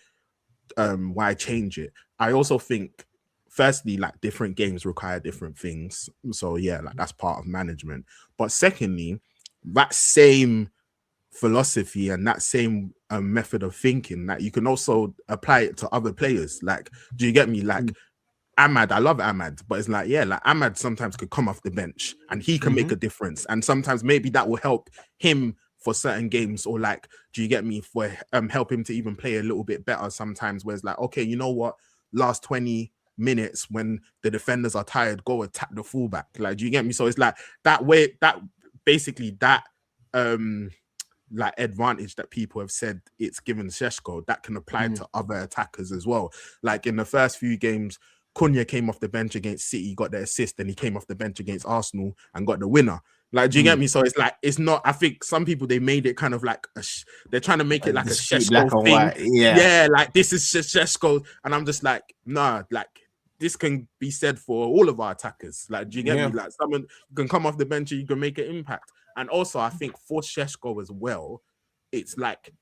change it? I also think firstly, like different games require different things. So yeah, like that's part of management. But secondly, that same philosophy and that same method of thinking, that you can also apply it to other players. Like, do you get me? Like Ahmad, I love Ahmad, but it's like, yeah, like Ahmad sometimes could come off the bench and he can make a difference. And sometimes maybe that will help him for certain games, or like, do you get me, for help him to even play a little bit better sometimes, where it's like, okay, you know what, last 20 minutes when the defenders are tired, go attack the fullback. Like, do you get me? So it's like that way, that basically that like advantage that people have said it's given Sesko, that can apply to other attackers as well. Like in the first few games, Cunha came off the bench against City, got the assist, and he came off the bench against Arsenal and got the winner. Like, do you get me? So it's like, it's not, I think some people, they made it kind of like, they're trying to make it like a Sesko thing. Yeah, like this is just Sesko. And I'm just like, nah, like this can be said for all of our attackers. Like, do you get me? Like someone can come off the bench and you can make an impact. And also, I think for Sesko as well, it's like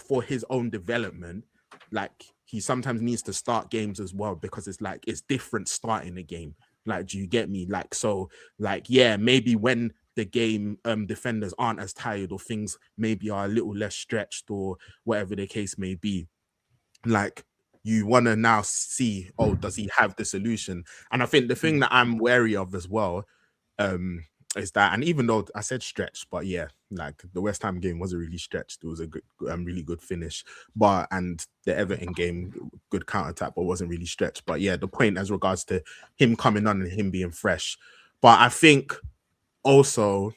for his own development, like he sometimes needs to start games as well because it's like it's different starting a game. Like, do you get me? Like, so, like, yeah, maybe when the game defenders aren't as tired or things maybe are a little less stretched or whatever the case may be, like you want to now see, oh, does he have the solution? And I think the thing that I'm wary of as well is that, and even though I said stretch, but yeah, like the West Ham game wasn't really stretched. It was a good, really good finish. But and the Everton game, good counter attack, but wasn't really stretched. But yeah, the point as regards to him coming on and him being fresh. But I think also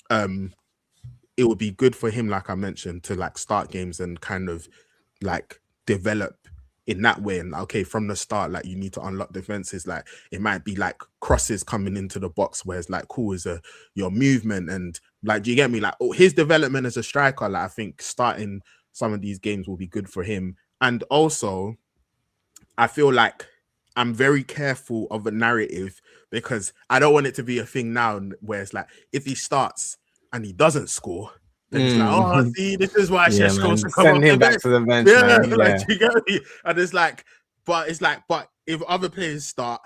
it would be good for him, like I mentioned, to like start games and kind of like develop in that way. And okay, from the start, like you need to unlock defenses. Like it might be like crosses coming into the box, where it's like cool is your movement and like, do you get me? Like his development as a striker, like I think starting some of these games will be good for him. And also, I feel like I'm very careful of a narrative because I don't want it to be a thing now where it's like if he starts and he doesn't score, then it's like, oh, see, this is why yeah, Sesko man. should come Send off the him back bench. to the bench, Yeah, man. like Yeah. you get me? And it's like, but if other players start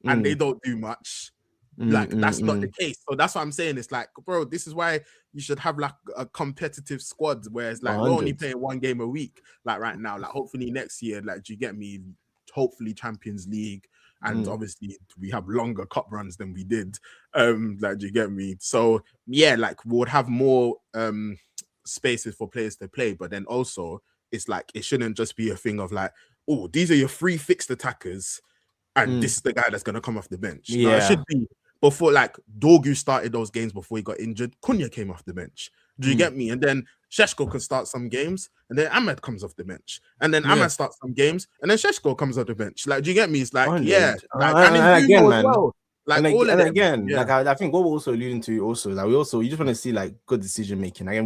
and they don't do much, like that's not the case. So that's what I'm saying. It's like, bro, this is why you should have like a competitive squad where it's like we're only 100. playing one game a week, like right now. Like hopefully next year, like do you get me? Hopefully Champions League, and obviously we have longer cup runs than we did. Like do you get me? So yeah, like we would have more spaces for players to play, but then also it's like it shouldn't just be a thing of like, oh, these are your free fixed attackers, and this is the guy that's gonna come off the bench. No, it should be before like Dorgu started those games before he got injured. Cunha came off the bench. Do you get me? And then Sesko can start some games, and then Ahmed comes off the bench, and then Ahmed starts some games, and then Sesko comes off the bench. Like, do you get me? It's like, 100. yeah, like and And in again, Bruno as man. well. Like And, all of and them. again, Yeah. like I think what we're also alluding to also is like you just want to see like good decision making. Again,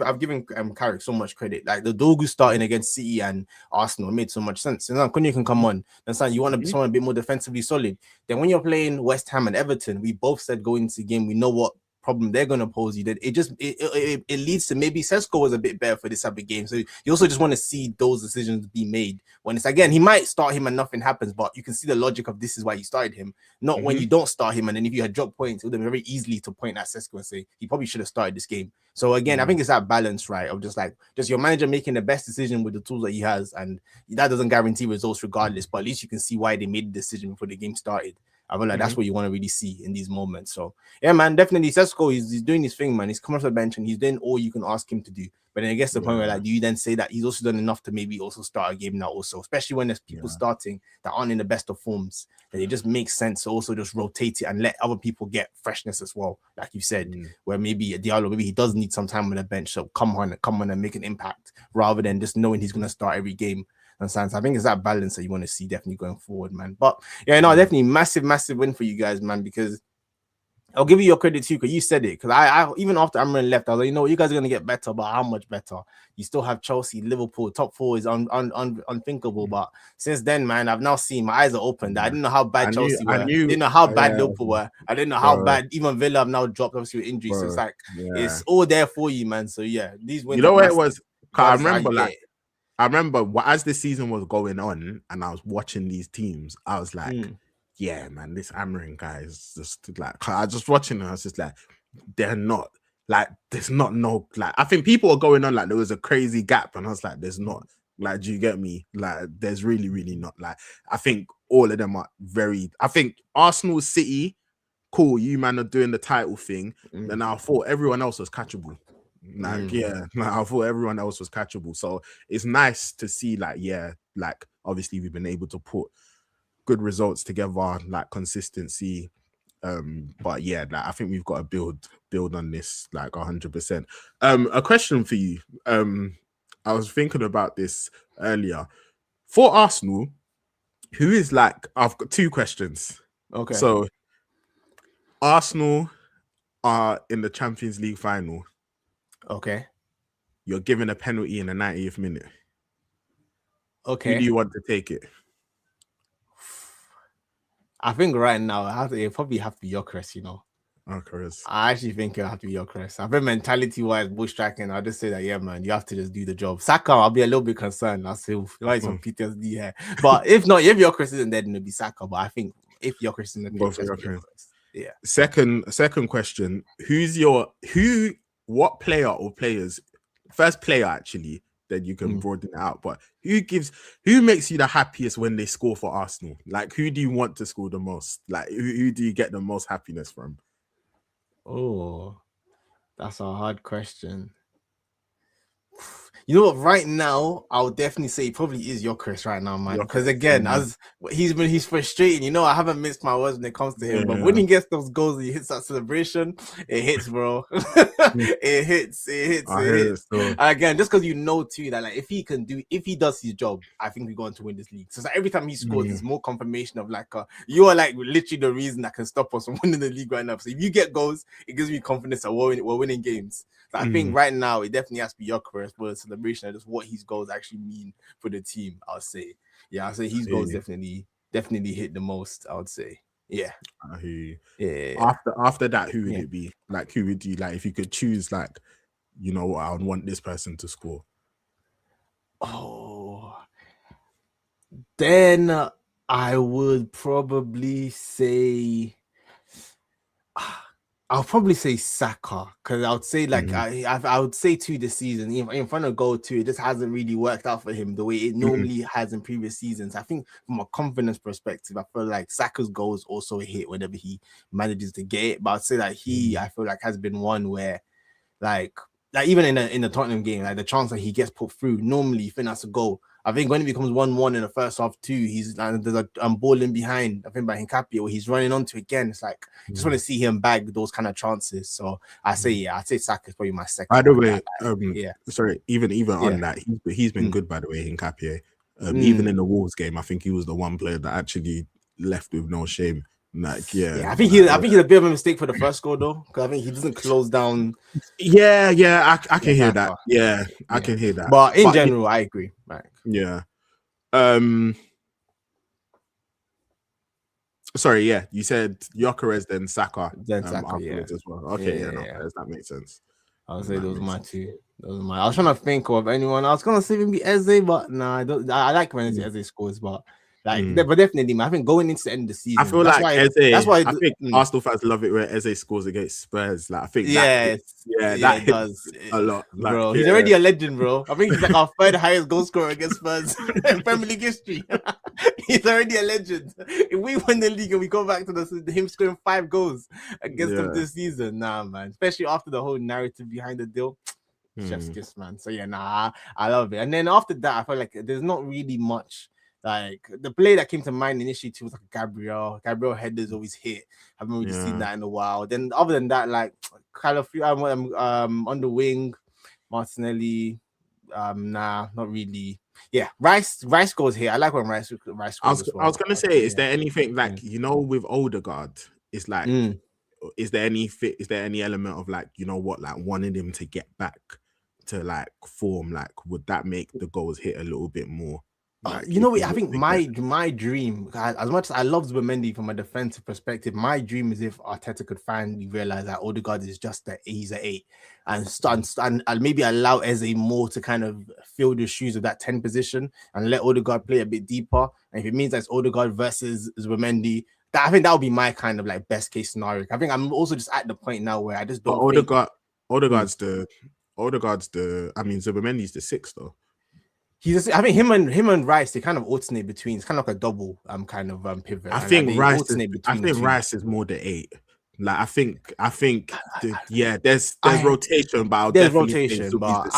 I've given Carrick so much credit. Like the Dogu starting against City and Arsenal made so much sense. And now Cunha can come on. Then you want to be someone a bit more defensively solid. Then when you're playing West Ham and Everton, we both said going into the game, we know what problem they're going to pose you. That it leads to maybe Sesko was a bit better for this type of game. So you also just want to see those decisions be made. When it's again, he might start him and nothing happens, but you can see the logic of this is why you started him. Not when you don't start him, and then if you had dropped points, it would have been very easily to point at Sesko and say he probably should have started this game. So again, I think it's that balance, right? Of just your manager making the best decision with the tools that he has, and that doesn't guarantee results regardless. But at least you can see why they made the decision before the game started. I feel like that's what you want to really see in these moments. So yeah, man, definitely Sesko he's doing his thing, man. He's coming off the bench and he's doing all you can ask him to do. But then I guess the point where like, do you then say that he's also done enough to maybe also start a game now also, especially when there's people starting that aren't in the best of forms, that it just makes sense to also just rotate it and let other people get freshness as well. Like you said, where maybe Diallo, maybe he does need some time on the bench. So come on and make an impact rather than just knowing he's going to start every game. So I think it's that balance that you want to see definitely going forward, man. But yeah, no, definitely massive win for you guys, man, because I'll give you your credit too, because you said it. Because I even after Amrin left, I was like, you know, you guys are gonna get better, but how much better? You still have Chelsea, Liverpool, top four is unthinkable. But since then, man, I've now seen my eyes are opened. I didn't know how bad Chelsea were. I didn't know how bad Liverpool were. I didn't know how bad even Villa have now dropped obviously with injuries. So it's like it's all there for you, man. So yeah, these wins. You know what it was? I remember as the season was going on and I was watching these teams, I was like, yeah, man, this Amarin guy is just like, I was just watching and I was just like, they're not like, there's not no, like, I think people are going on like there was a crazy gap and I was like, there's not, like, do you get me? Like, there's really not, like, I think all of them are I think Arsenal, City, cool, you man are doing the title thing, and I thought everyone else was catchable. Like, I thought everyone else was catchable. So it's nice to see, like, like obviously we've been able to put good results together, like consistency. But yeah, like, I think we've got to build on this like 100%. A question for you. I was thinking about this earlier. For Arsenal, who is like, I've got two questions. Okay. So Arsenal are in the Champions League final. Okay. You're given a penalty in the 90th minute. Okay. Who do you want to take it? I think right now it probably have to be Gyökeres, you know. Gyökeres. I actually think it'll have to be Gyökeres. I think mentality-wise, bull striking, I'll just say that, yeah, man, you have to just do the job. Saka, I'll be a little bit concerned. I'll say, why some PTSD here? But if not, if Gyökeres isn't there, then it'll be Saka. But I think if Gyökeres is in the Go pitch, for that's Gyökeres. yeah. Second question: what player or players? First player, actually, then you can broaden it out. But who makes you the happiest when they score for Arsenal? Like, who do you want to score the most? Like, who do you get the most happiness from? Oh, that's a hard question. You know what? Right now, I would definitely say it probably is Gyökeres right now, man. Because again, as he's frustrating. You know, I haven't missed my words when it comes to him. But when he gets those goals, he hits that celebration. It hits, bro. It hits. Again, just because you know too that like if he does his job, I think we're going to win this league. So like, every time he scores, it's more confirmation of like you are like literally the reason that can stop us from winning the league right now. So if you get goals, it gives me confidence that we're winning games. So I think right now it definitely has to be Gyökeres for the celebration and just what his goals actually mean for the team. I'll say, yeah, I'll say his goals definitely hit the most. I would say, yeah. After that, who would it be? Like, who would you like if you could choose? Like, you know what, I would want this person to score. Oh, then I would probably say. I'll probably say Saka because I would say like I would say too this season in front of goal too, it just hasn't really worked out for him the way it normally has in previous seasons. I think from a confidence perspective, I feel like Saka's goals also hit whenever he manages to get it. But I'd say that I feel like has been one where like even in the Tottenham game, like the chance that he gets put through, normally you think that's a goal. I think when it becomes 1-1 in the first half too, he's there's a ball in behind, I think by Hincapié, or he's running onto again. It's like just want to see him bag those kind of chances. So I say Saka is probably my second. By the way, sorry, even on that, he's been good, by the way, Hincapié. Even in the Wolves game, I think he was the one player that actually left with no shame. Like, I think he's a bit of a mistake for the first goal though, because I think he doesn't close down. I can hear that. I can hear that. But in general, I agree. Right. Yeah. Sorry, you said Gyökeres, then Saka. As well. Okay, that makes sense. I'll say those are my two. I was trying to think of anyone. I was gonna say maybe Eze, but no, I don't. I like when Eze scores, but like, but definitely, man. I think going into the end of the season, I feel like Eze. That's why I think Arsenal fans love it when Eze scores against Spurs. Like, I think that does a lot, like, bro. He's already a legend, bro. I think he's like our third highest goal scorer against Spurs in Premier League history. He's already a legend. If we win the league and we go back to him scoring 5 goals against them this season, nah, man. Especially after the whole narrative behind the deal. Chef's kiss, man. So I love it. And then after that, I felt like there's not really much. Like the play that came to mind initially too was like Gabriel headers always hit. I haven't really seen that in a while. Then other than that, like kind of on the wing, Martinelli, not really. Yeah, Rice goes here. I like when Rice goes. I was gonna say, is there anything like with Odegaard? It's like, is there any element of like like wanting him to get back to like form? Like, would that make the goals hit a little bit more? I think my dream, as much as I love Zubimendi from a defensive perspective, my dream is if Arteta could finally realize that Odegaard is just he's an 8 and maybe allow Eze more to kind of fill the shoes of that 10 position and let Odegaard play a bit deeper. And if it means that's Odegaard versus Zubimendi, I think that would be my kind of like best case scenario. I think I'm also just at the point now where I just don't. Odegaard's the. I mean, Zubimendi's the 6th though. I think him and Rice, they kind of alternate between. It's kind of like a double kind of pivot. I think Rice is more the 8. Like I think there's rotation, but there's rotation, but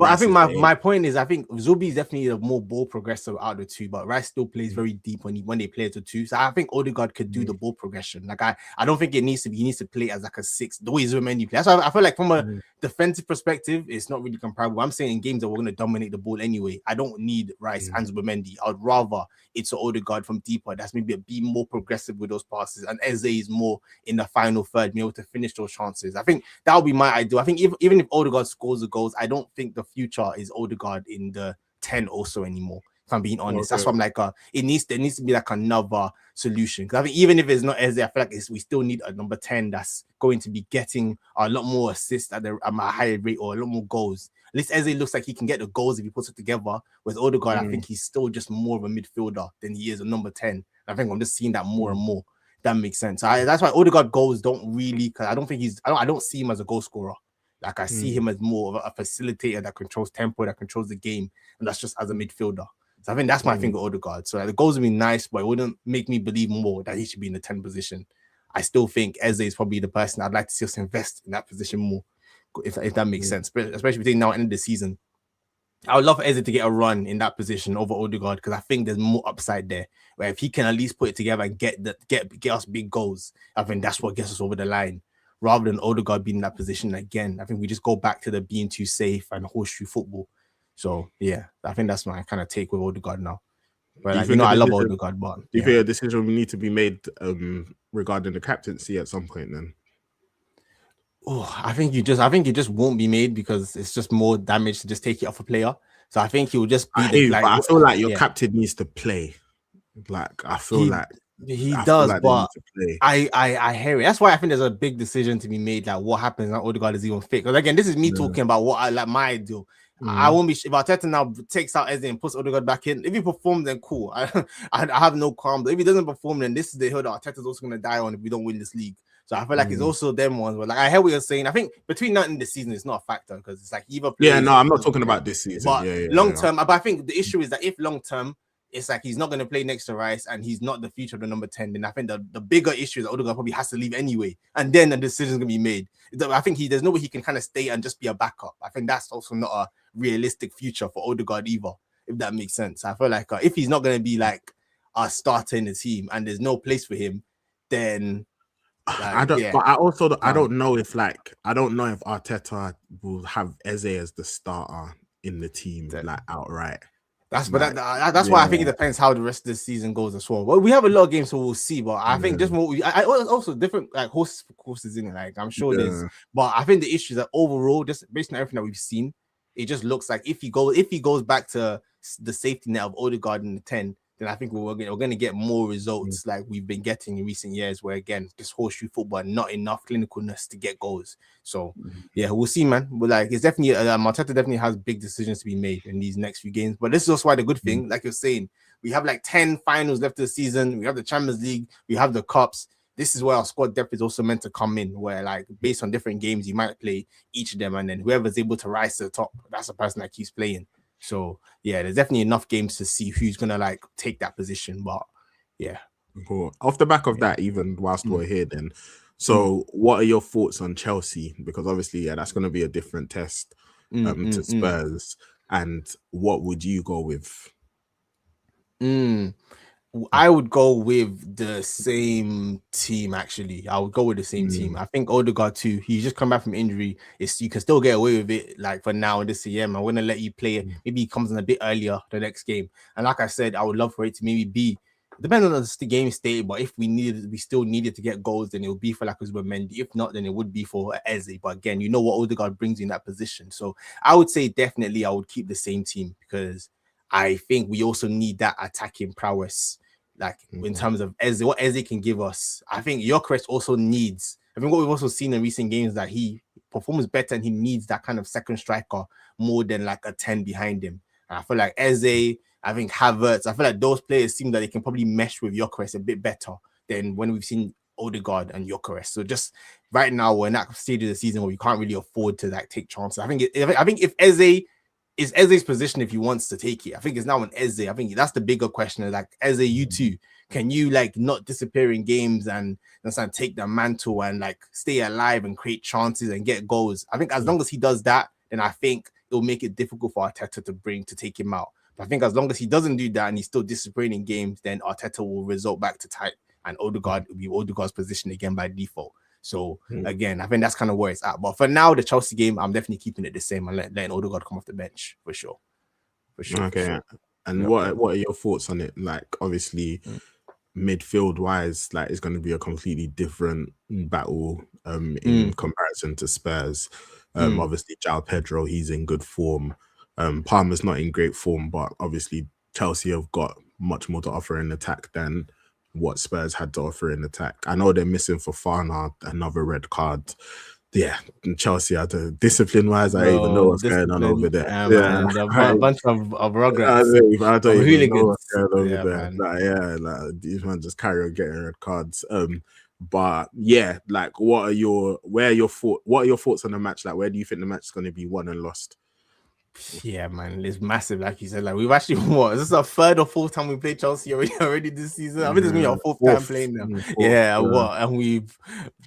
I think my point is I think Zubi is definitely a more ball progressive out of the two, but Rice still plays very deep when they play as a 2. So I think Odegaard could do the ball progression. Like I don't think he needs to play as like a 6 the way Zubimendi plays. That's why I feel like from a defensive perspective, it's not really comparable. I'm saying in games that we're going to dominate the ball anyway, I don't need Rice and Zubimendi. I'd rather it's an Odegaard from deeper. That's maybe a bit more progressive with those passes, and Eze is more in the final third, be able to finish those chances. I think that would be my ideal. I think even if Odegaard scores the goals, I don't think the future is Odegaard in the 10 also anymore. If I'm being honest, Okay. that's why I'm like, there needs to be like another solution. Because I think even if it's not Eze, I feel like we still need a number 10 that's going to be getting a lot more assists at a higher rate or a lot more goals. At least Eze looks like he can get the goals if he puts it together. With Odegaard, I think he's still just more of a midfielder than he is a number 10. I think I'm just seeing that more and more. That makes sense. That's why Odegaard goals don't really, because I don't think I don't see him as a goal scorer. Like I see him as more of a facilitator that controls tempo, that controls the game, and that's just as a midfielder. So I think that's my thing with Odegaard. So like, the goals would be nice, but it wouldn't make me believe more that he should be in the 10 position. I still think Eze is probably the person I'd like to see us invest in that position more, if that makes sense. But especially between now and end of the season, I would love for Eze to get a run in that position over Odegaard because I think there's more upside there. Where if he can at least put it together and get us big goals, I think that's what gets us over the line. Rather than Odegaard being in that position again, I think we just go back to the being too safe and horseshoe football. So yeah, I think that's my kind of take with Odegaard now. But like, I love Odegaard, but do you think a decision will need to be made regarding the captaincy at some point then? Oh, I think it just won't be made because it's just more damage to just take it off a player. So I think he will just be I feel like your captain needs to play. Like I feel like he does, but I hear it. That's why I think there's a big decision to be made. Like what happens when Odegaard is even fit? Because again, this is me talking about what I like my ideal. I won't be if Arteta now takes out Eze and puts Odegaard back in. If he performs, then cool. I have no qualm. But if he doesn't perform, then this is the hill that Arteta's also going to die on if we don't win this league. So I feel like it's also them ones. But like I hear what you're saying. I think between now and the season, it's not a factor because it's like either. I'm not talking about this season. But long term, but I think the issue is that if long term, it's like he's not going to play next to Rice and he's not the future of the number 10, then I think the bigger issue is that Odegaard probably has to leave anyway. And then the decision's going to be made. I think there's no way he can kind of stay and just be a backup. I think that's also not a realistic future for Odegaard either, if that makes sense. I feel like if he's not going to be like a starter in the team and there's no place for him, then... I don't know if Arteta will have Eze as the starter in the team, like outright. That's why I think it depends how the rest of the season goes as well. Well, we have a lot of games, so we'll see. But I think just more. I also different like horses for courses in it. Like I'm sure there's, but I think the issue is that overall, just based on everything that we've seen, it just looks like if he goes back to the safety net of Odegaard in the 10, then I think we're going to get more results like we've been getting in recent years, where again, just horseshoe football, not enough clinicalness to get goals. So yeah, we'll see, man. But like, it's definitely Arteta definitely has big decisions to be made in these next few games. But this is also why the good thing, like you're saying, we have like 10 finals left of the season. We have the Champions League, we have the cups. This is where our squad depth is also meant to come in, where like based on different games, you might play each of them, and then whoever's able to rise to the top, that's the person that keeps playing. So yeah, there's definitely enough games to see who's gonna like take that position. But yeah, cool. Off the back of that, even whilst we're here, then. So, what are your thoughts on Chelsea? Because obviously, that's going to be a different test to Spurs. And what would you go with? I would go with the same team, actually. I would go with the same team. I think Odegaard too. He's just come back from injury. You can still get away with it, like for now this year. I'm going to let you play it. Maybe he comes in a bit earlier the next game. And like I said, I would love for it to maybe be, depending on the game state, but if we still needed to get goals, then it would be for like Mendy. If not, then it would be for Eze. But again, you know what Odegaard brings in that position. So I would say definitely I would keep the same team because I think we also need that attacking prowess. Like in terms of Eze, what Eze can give us. I think Gyökeres also needs, I think what we've also seen in recent games that he performs better and he needs that kind of second striker more than like a 10 behind him. And I feel like Eze, I think Havertz, I feel like those players seem that they can probably mesh with Gyökeres a bit better than when we've seen Odegaard and Gyökeres. So just right now we're in that stage of the season where we can't really afford to like take chances. I think if Eze is Eze's position, if he wants to take it, I think it's now on Eze. I think that's the bigger question. Like Eze, you too, can you like not disappear in games and take the mantle and like stay alive and create chances and get goals? I think as long as he does that, then I think it'll make it difficult for Arteta to take him out. But I think as long as he doesn't do that and he's still disappearing in games, then Arteta will result back to type and Odegaard will be Odegaard's position again by default. So again, I think that's kind of where it's at. But for now, the Chelsea game, I'm definitely keeping it the same and letting Odegaard come off the bench for sure. Okay. For sure. And what are your thoughts on it? Like obviously, midfield wise, like it's going to be a completely different battle in comparison to Spurs. Obviously, João Pedro, he's in good form. Palmer's not in great form, but obviously Chelsea have got much more to offer in attack than what Spurs had to offer in attack. I know they're missing Fofana, another red card. Yeah, Chelsea had to discipline wise. I don't even know what's going on over there. Yeah, man, a bunch of rugrats, I of don't even know hooligans. what's going on over Yeah, there. man. These men just carry on getting red cards. But yeah, like, what are your thoughts on the match? Like, where do you think the match is going to be won and lost? Yeah, man, it's massive. Like you said, like we've actually what? Is this our third or fourth time we played Chelsea already this season? I think this is gonna be our fourth time playing them. Yeah, what? And we've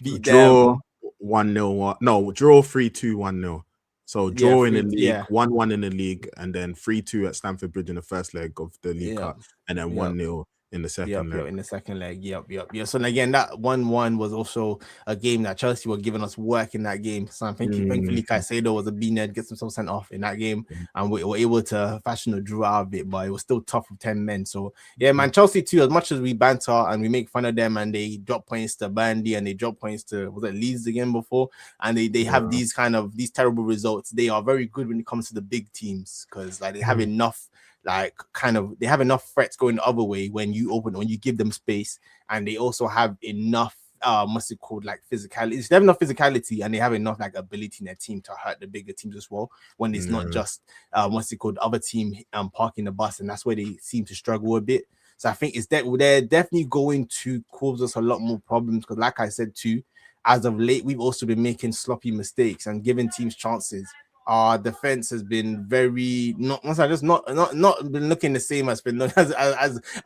beat draw them 1-0. No, draw 3-2, 1-0. So yeah, draw in the three, league, yeah, 1-1 in the league, and then 3-2 at Stamford Bridge in the first leg of the League yeah, Cup, and then yeah. 1-0 in the second leg. In the second leg. Yep. So again, that 1-1 was also a game that Chelsea were giving us work in that game. So thankfully Caicedo was a B-Ned, gets himself sent off in that game, and we were able to fashion a draw out of it, but it was still tough with 10 men. So yeah, man, Chelsea too, as much as we banter and we make fun of them and they drop points to Burnley and they drop points to Leeds again before, and they have these terrible results. They are very good when it comes to the big teams because like they have enough they have enough threats going the other way when you give them space, and they also have enough what's it called, like physicality. They have enough physicality and they have enough like ability in their team to hurt the bigger teams as well, when it's not just what's it called, other team parking the bus, and that's where they seem to struggle a bit. So I think they're definitely going to cause us a lot more problems because, like I said too, as of late we've also been making sloppy mistakes and giving teams chances. Our defense has been very not been looking the same as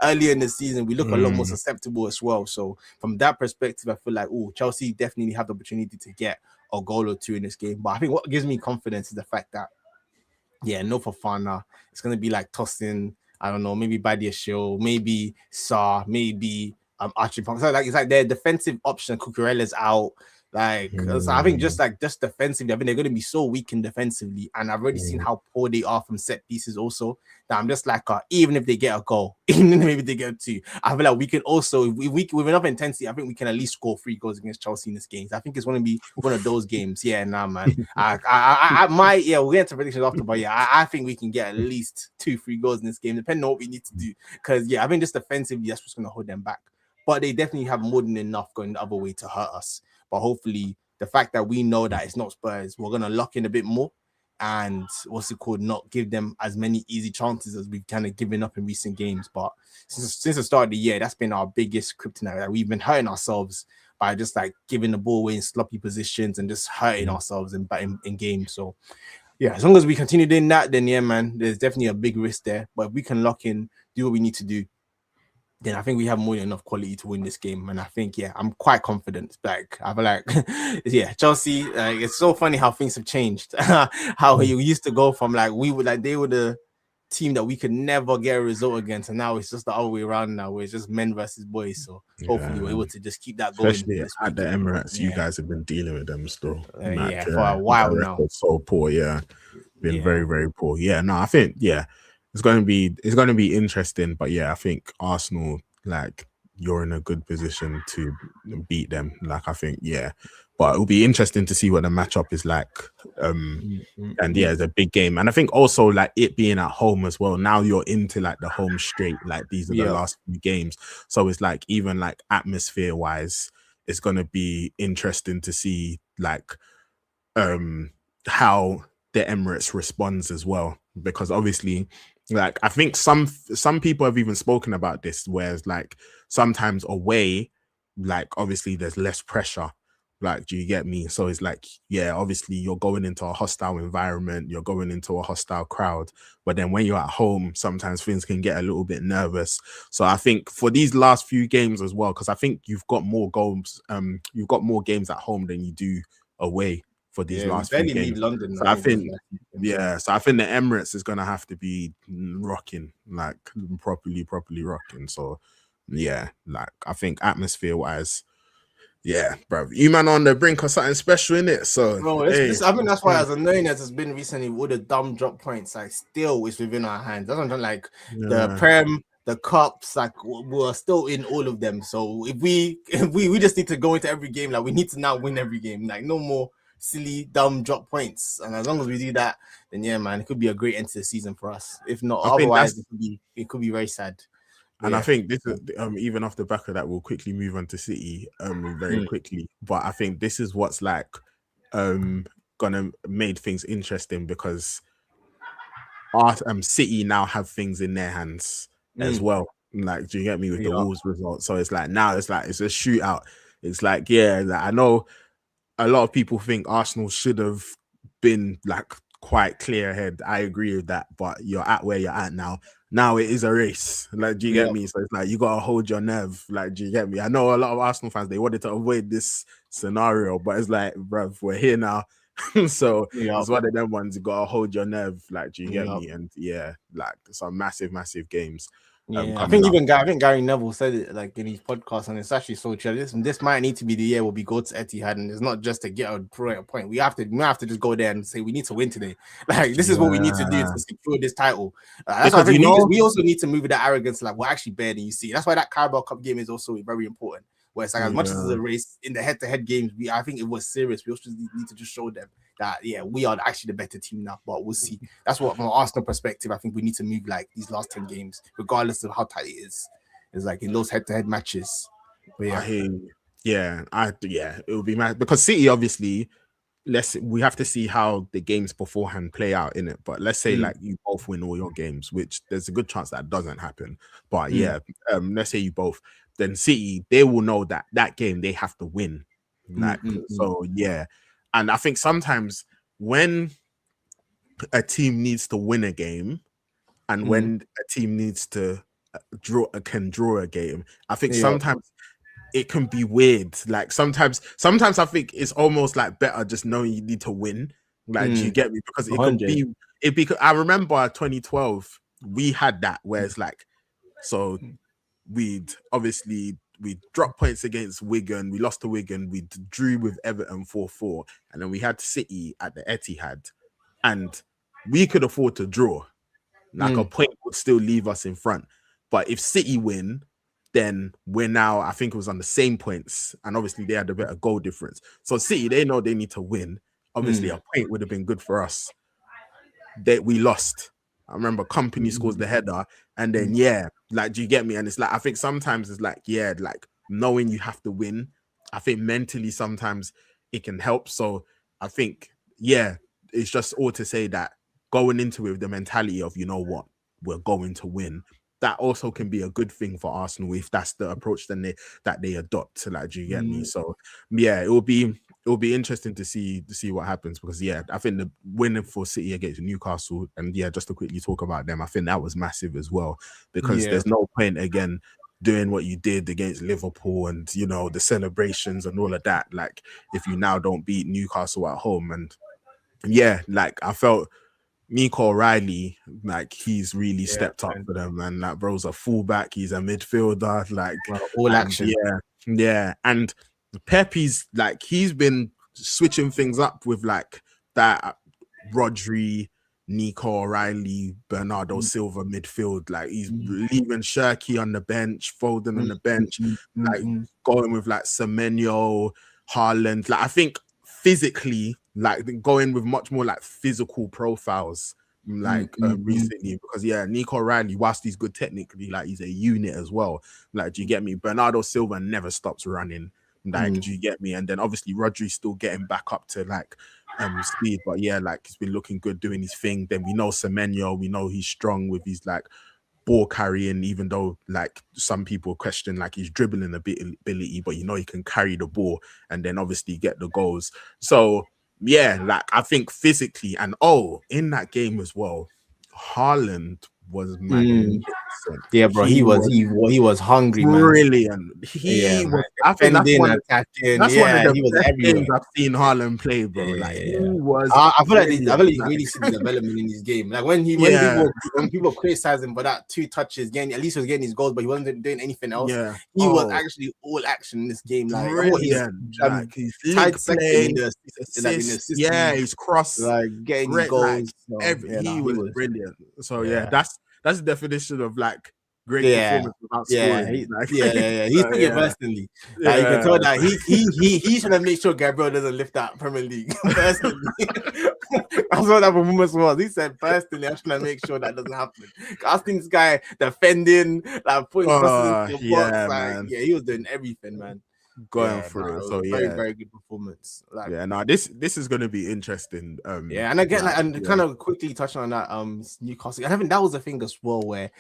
earlier in the season. We look a lot more susceptible as well. So from that perspective, I feel like Chelsea definitely have the opportunity to get a goal or two in this game. But I think what gives me confidence is the fact that no Fofana, it's gonna be like tossing, I don't know, maybe Badia Show, maybe Sa, maybe Archie Pong. So it's like their defensive option, Cucurella's out. So I think just defensively, I think they're going to be so weak in defensively, and I've already seen how poor they are from set pieces. Also, that I'm just like, even if they get a goal, even if maybe they get two, I feel like we can also, if we with enough intensity, I think we can at least score 3 goals against Chelsea in this game. I think it's going to be one of those games. Yeah, nah, man. We'll get into predictions after, but I think we can get at least 2-3 goals in this game, depending on what we need to do. Because I think just defensively, that's what's going to hold them back. But they definitely have more than enough going the other way to hurt us. But hopefully, the fact that we know that it's not Spurs, we're going to lock in a bit more and not give them as many easy chances as we've kind of given up in recent games. But since the start of the year, that's been our biggest kryptonite. Like, we've been hurting ourselves by just like giving the ball away in sloppy positions and just hurting ourselves in games. So as long as we continue doing that, then man, there's definitely a big risk there. But if we can lock in, do what we need to do, then I think we have more than enough quality to win this game. And I think, I'm quite confident. Like, I feel like, Chelsea, it's so funny how things have changed. How you used to go from they were the team that we could never get a result against. And now it's just the other way around now, where it's just men versus boys. So hopefully we're able to just keep that going. Especially at the Emirates, you guys have been dealing with them still. For a while now. So poor, been very, very poor. I think it's going to be interesting. But I think Arsenal, like, you're in a good position to beat them. Like, I think but it'll be interesting to see what the matchup is like. It's a big game, and I think also like it being at home as well. Now you're into like the home straight. Like, these are the last few games, so it's like even like atmosphere wise, it's going to be interesting to see like how the Emirates responds as well, because obviously, like, I think some people have even spoken about this, whereas like sometimes away, like, obviously there's less pressure. Like, do you get me? So it's like, obviously you're going into a hostile environment, you're going into a hostile crowd, but then when you're at home, sometimes things can get a little bit nervous. So I think for these last few games as well, because I think you've got more goals, you've got more games at home than you do away for these last few games. Leave London. So I think the Emirates is gonna have to be rocking, like properly rocking. So like, I think atmosphere wise, bro, you man on the brink of something special in it. So bro, I think that's why, as annoying as it's been recently, all the dumb drop points, like, still is within our hands. That's what I'm like, the Prem, the cups, like, we're still in all of them. So if we just need to go into every game, like, we need to now win every game. Like, no more silly, dumb drop points. And as long as we do that, then yeah, man, it could be a great end to the season for us. If not, I think otherwise, that's, it could be very sad. But and I yeah. think this is even off the back of that, we'll quickly move on to City very quickly. But I think this is what's like gonna made things interesting because our City now have things in their hands as well. Like, do you get me with the Wolves result? So it's like now it's a shootout. It's like, yeah, like, I know a lot of people think Arsenal should have been like quite clear ahead. I agree with that, but you're at where you're at now. Now it is a race. Like, do you get me? So it's like you gotta hold your nerve. Like, do you get me? I know a lot of Arsenal fans, they wanted to avoid this scenario, but it's like, bruv, we're here now. So it's one of them ones you gotta hold your nerve. Like, do you get me? And yeah, like some massive games. Yeah, I think Gary Neville said it like in his podcast, and it's actually so true. This might need to be the year where we go to Etihad, and it's not just to get a point. We have to just go there and say we need to win today. Like, this is what we need to do to secure this title. That's why I think we also need to move with that arrogance. Like, we're actually better than you see. That's why that Carabao Cup game is also very important. Where it's like, as much as the race in the head-to-head games, I think it was serious. We also need to just show them that, yeah, we are actually the better team now, but we'll see. That's what, from an Arsenal perspective, I think we need to move like these last 10 games, regardless of how tight it is. It's like in those head-to-head matches. But yeah, I hear you. Yeah, it will be mad because City, obviously, we have to see how the games beforehand play out in it. But let's say like you both win all your games, which there's a good chance that doesn't happen. But yeah, let's say you both, then City, they will know that game they have to win. Like, so yeah. And I think sometimes when a team needs to win a game and when a team needs to draw a game, I think sometimes it can be weird. Like sometimes I think it's almost like better just knowing you need to win. Like, do you get me? Because I remember 2012, we had that where it's like, so we dropped points against Wigan, we lost to Wigan, we drew with Everton 4-4, and then we had City at the Etihad, and we could afford to draw. Like a point would still leave us in front. But if City win, then we're now, I think it was on the same points, and obviously they had a better goal difference. So City, they know they need to win. Obviously, a point would have been good for us. We lost. I remember Company scores the header, and then like, do you get me? And it's like, I think sometimes it's like, like knowing you have to win. I think mentally sometimes it can help. So I think, it's just all to say that going into it with the mentality of, you know what, we're going to win. That also can be a good thing for Arsenal if that's the approach that they adopt. Like, do you get me? So yeah, it will be interesting to see what happens, because I think the winning for City against Newcastle, and just to quickly talk about them, I think that was massive as well, because there's no point again doing what you did against Liverpool and the celebrations and all of that, like if you now don't beat Newcastle at home. And like I felt Nico O'Reilly, like he's really stepped up for them, and that bro's a fullback, he's a midfielder, like all action. And Pepe's like, he's been switching things up with like that Rodri, Nico O'Reilly, Bernardo Silva midfield. Like he's leaving Shirky on the bench, Foden on the bench, like going with like Semenyo, Haaland. Like I think physically, like going with much more like physical profiles like recently, because Nico O'Reilly, whilst he's good technically, like he's a unit as well. Like, do you get me? Bernardo Silva never stops running. Like, do you get me? And then obviously Rodri's still getting back up to like speed, but like he's been looking good doing his thing. Then we know Semenyo, we know he's strong with his like ball carrying, even though like some people question like his dribbling ability, but he can carry the ball and then obviously get the goals. So like I think physically, and in that game as well, Haaland was magnificent. Bro, he was hungry, brilliant. I think that's one of the best games I've seen Haaland play, bro. Like he was. I feel like he's really seen the development in his game. Like when people criticize him for that 2 touches, at least he was getting his goals, but he wasn't doing anything else. He was actually all action in this game. Like brilliant. He's tight play, he's cross, like getting his goals. He was brilliant. So that's the definition of like great performance without scoring. He took it personally. Like, you can tell that he should have made sure Gabriel doesn't lift that Premier League personally. That's what that performance was. He said personally, I should have make sure that doesn't happen. I think this guy defending, like putting crosses into the box, man. he was doing everything, man. Going through it. So very good performance. Like, this is gonna be interesting. And again, kind of quickly touching on that Newcastle. I think that was the thing as well, where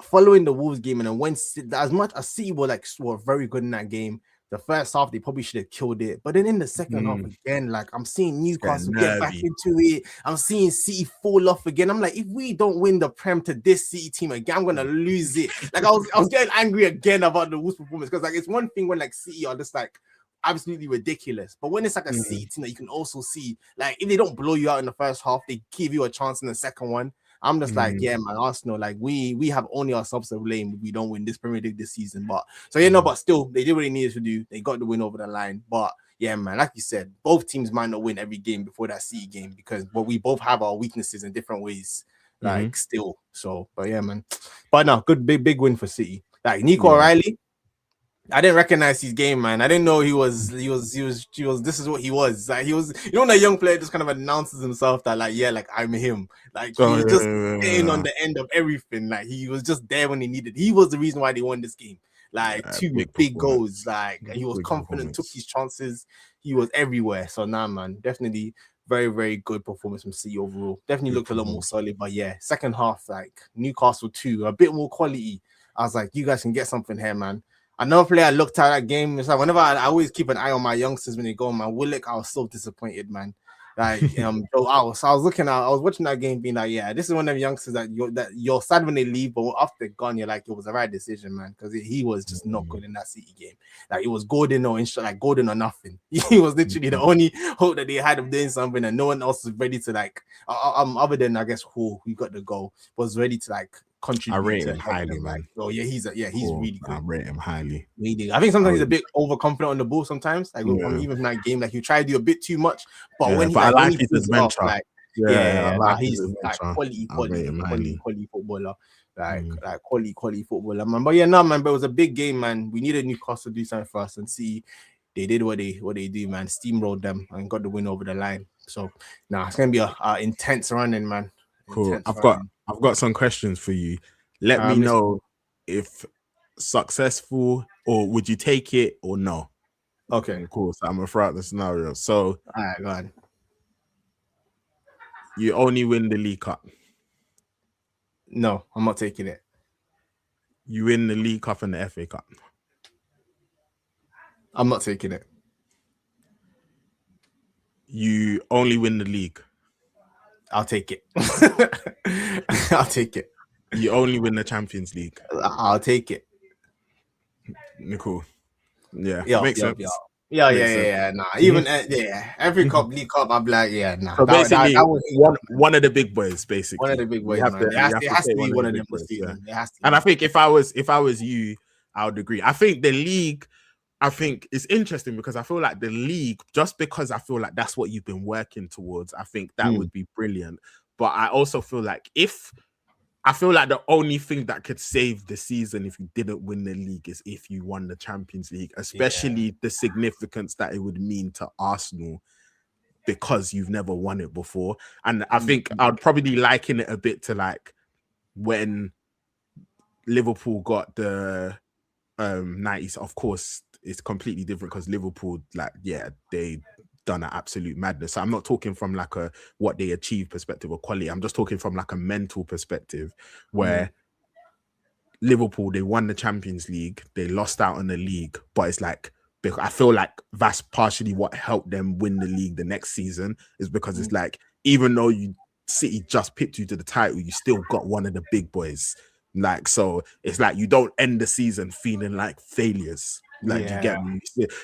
following the Wolves game, and then when as much as City were very good in that game, the first half they probably should have killed it. But then in the second half again, like I'm seeing Newcastle get back into it. I'm seeing City fall off again. I'm like, if we don't win the Prem to this City team again, I'm gonna lose it. Like I was getting angry again about the Wolves performance, because like it's one thing when like City are just like absolutely ridiculous, but when it's like a City team that you can also see, like if they don't blow you out in the first half, they give you a chance in the second one. I'm just like, yeah, man, Arsenal, like we have only ourselves to blame if we don't win this Premier League this season. But so but still, they did what they needed to do. They got the win over the line. But yeah, man, like you said, both teams might not win every game before that City game, because we both have our weaknesses in different ways. Like still, so but yeah, man. But no, good big win for City. Like Nico O'Reilly, I didn't recognize his game, man. I didn't know he was. This is what he was. Like he was. You know, when a young player just kind of announces himself that, like, yeah, like I'm him. Like he was just staying on the end of everything. Like he was just there when he needed. He was the reason why they won this game. Like two big goals. Like he was confident, took his chances. He was everywhere. So nah, man, definitely very, very good performance from City overall. Definitely looked a lot more solid. But yeah, second half, like Newcastle 2, a bit more quality. I was like, you guys can get something here, man. Another player I looked at that game. It's like whenever I always keep an eye on my youngsters when they go, man. Willock, I was so disappointed, man. Like I was watching that game, being like, yeah, this is one of the youngsters that you're sad when they leave, but after they're gone, you're like, it was the right decision, man, because he was just not good in that City game. Like it was Gordon or nothing. He was literally the only hope that they had of doing something, and no one else was ready to like, other than I guess who got the goal, was ready to like contribute. I rate him highly, man. Oh yeah, he's really good. I rate him highly. I think sometimes he's a bit overconfident on the ball. Sometimes, like even from that game, like you try to do a bit too much. But I like his adventure. He's like quality footballer. Like quality footballer, man. But yeah, no, man. But it was a big game, man. We needed Newcastle to do something for us, and see they did what they do, man. Steamrolled them and got the win over the line. So it's gonna be a intense running, man. Cool. I've got some questions for you. Let me know if successful, or would you take it or no? Okay. Cool. So I'm gonna throw out the scenario. So all right, go on. You only win the League Cup. No, I'm not taking it. You win the League Cup and the FA Cup. I'm not taking it. You only win the league. I'll take it. I'll take it. You only win the Champions League. I'll take it. Cool. Yeah, makes sense. Yeah. Nah, even every cup, League Cup, I'm like, nah. So basically, one of the big boys, basically. One of the big boys. It has to be one of them this season. It has to. And I think if I was you, I would agree. I think the league. I think it's interesting because I feel like the league, just because I feel like that's what you've been working towards, I think that would be brilliant. But I also feel like the only thing that could save the season if you didn't win the league is if you won the Champions League, especially the significance that it would mean to Arsenal because you've never won it before. And I think I'd probably liken it a bit to like when Liverpool got the 90s. Of course, it's completely different because Liverpool, they done an absolute madness. So I'm not talking from like a what they achieved perspective or quality. I'm just talking from like a mental perspective where Liverpool, they won the Champions League, they lost out on the league, but it's like, because I feel like that's partially what helped them win the league the next season, is because it's like, even though City just picked you to the title, you still got one of the big boys. Like, so it's like you don't end the season feeling like failures. Like you get me?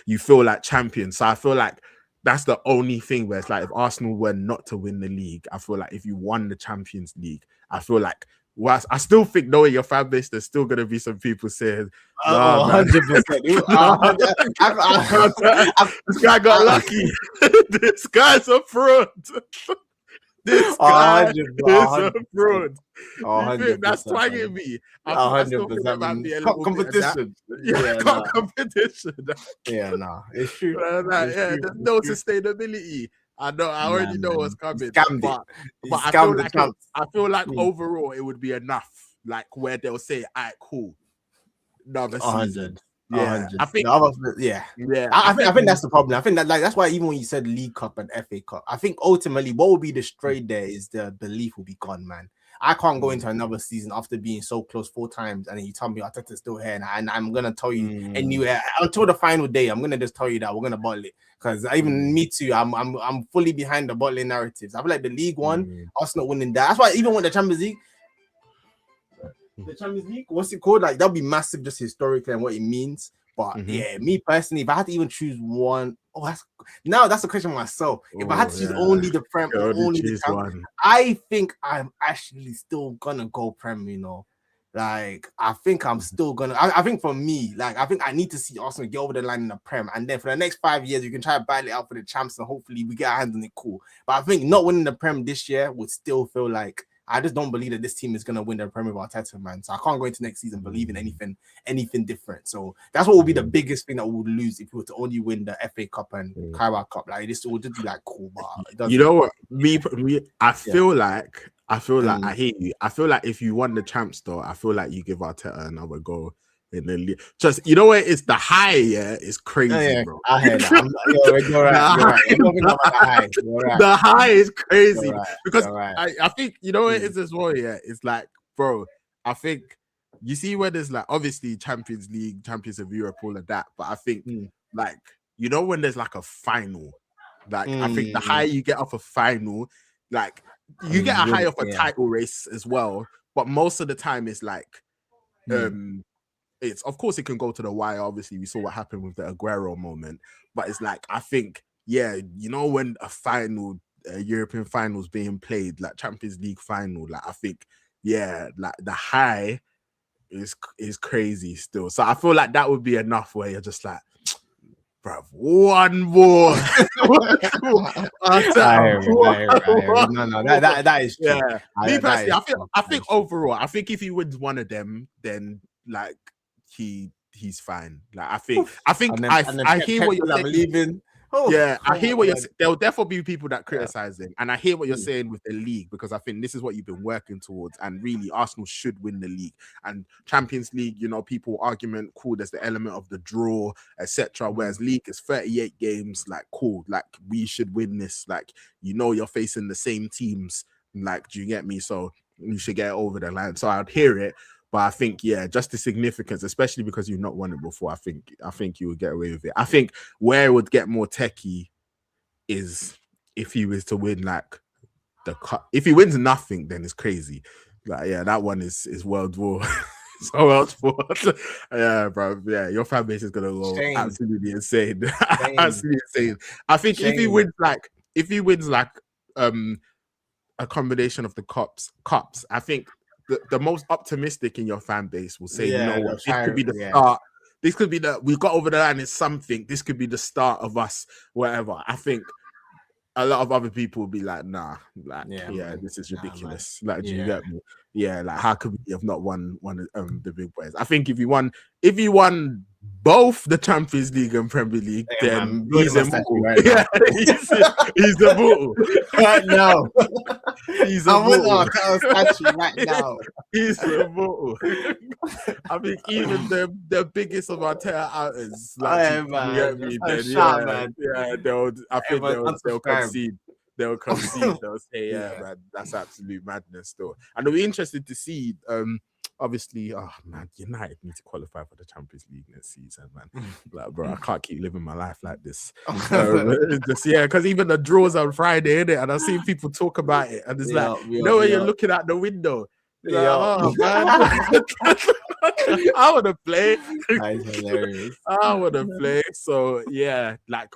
You feel like champions. So I feel like that's the only thing where it's like, if Arsenal were not to win the league, I feel like if you won the Champions League, I feel like, well, I still think knowing your fan base, there's still gonna be some people saying, 100%. This guy got lucky. This guy's a fraud. This guy 100, is a 100%. fraud. You think that's 100%, twanging man. me? I still think there 100%, might man. be a Cup little bit of that. competition. Yeah, Nah. competition. Yeah, nah. It's true. Like, It's yeah, true. there's It's no true. sustainability. I Nah, already know what's man. He coming, scammed it. He but I feel scammed the like champs. overall it would be enough, like where they'll say, "All right, cool, another season." 100. Yeah, 100. I think. Yeah. Yeah, I think that's the problem. I think that's why even when you said League Cup and FA Cup, I think ultimately what will be destroyed there is the belief will be gone, man. I can't go into another season after being so close 4 times, and then you tell me Arteta's still here, and I'm gonna tell you anywhere until the final day. I'm gonna just tell you that we're gonna bottle it, because even me too. I'm fully behind the bottling narratives. I feel like the League One, Arsenal winning that. That's why even when the Champions League. The Champions League, what's it called? Like, that'll be massive just historically and what it means. But yeah, me personally, if I had to even choose one, that's a question for myself. If I had to choose only the Prem or only the Champions, I think I'm actually still gonna go Prem, you know. Like, I think I'm still gonna. I think for me, like, I think I need to see Arsenal get over the line in the Prem, and then for the next 5 years, you can try to battle it out for the champs, and hopefully we get our hands on it. Cool. But I think not winning the Prem this year would still feel like. I just don't believe that this team is going to win the Premier with Arteta, man. So I can't go into next season believing anything different. So that's what will be the biggest thing that we would lose if we were to only win the FA Cup and Carabao Cup. Like, this would just be like cool, but you know what? I feel like I hear you. I feel like if you won the champs, though, I feel like you give Arteta another go. In the league. Just you know what, it's the high, it's crazy, bro. I heard that. You're right. The high is crazy because right. I think you know what it is as well. Yeah, it's like, bro, I think you see where there's like obviously Champions League, Champions of Europe, all of that, but I think like you know when there's like a final, like I think the high you get off a final, like you get a high off a title race as well, but most of the time it's like it's of course it can go to the wire. Obviously, we saw what happened with the Aguero moment, but it's like I think, you know, when a final, European finals being played, like Champions League final, like I think, like the high is crazy still. So I feel like that would be enough where you're just like, bruv, one more. No, that is true. Yeah, me personally, I think overall, I think if he wins one of them, then like he's fine. Like I think I hear what you're saying. I hear what you're saying. There'll definitely be people that criticize him, and I hear what you're saying with the league, because I think this is what you've been working towards, and really Arsenal should win the league. And Champions League, you know, people argument, cool, there's the element of the draw, etc. Whereas league is 38 games, like cool, like we should win this. Like, you know, you're facing the same teams, like, do you get me? So you should get over the line. So I'd hear it. But I think, just the significance, especially because you've not won it before, I think you would get away with it. I think where it would get more techie is if he was to win like the cup. If he wins nothing, then it's crazy. Like, that one is World War. So World War. Bro. Yeah, your fan base is gonna go absolutely insane. Absolutely insane. I think if he wins like a combination of the cups, I think the most optimistic in your fan base will say, you know what, this could be the start. This could be we got over the line in something. This could be the start of us, whatever. I think a lot of other people will be like, nah, like, this is ridiculous. Like, do you get me? Yeah, like, how could we have not won the big boys? I think if you won both the Champions League and Premier League, then he's immortal. Right, he's immortal right now. He's immortal right now. He's immortal. I think even the biggest of our terror outers, like, they'll concede. They'll concede. They'll say, man, that's absolute madness still. And it'll be interesting to see. Obviously, oh man, United need to qualify for the Champions League next season, man. Like, bro, I can't keep living my life like this. Because even the draws on Friday, innit? And I've seen people talk about it, and it's when you're looking out the window, you're like, oh man, I want to play. That's hilarious. I want to play. So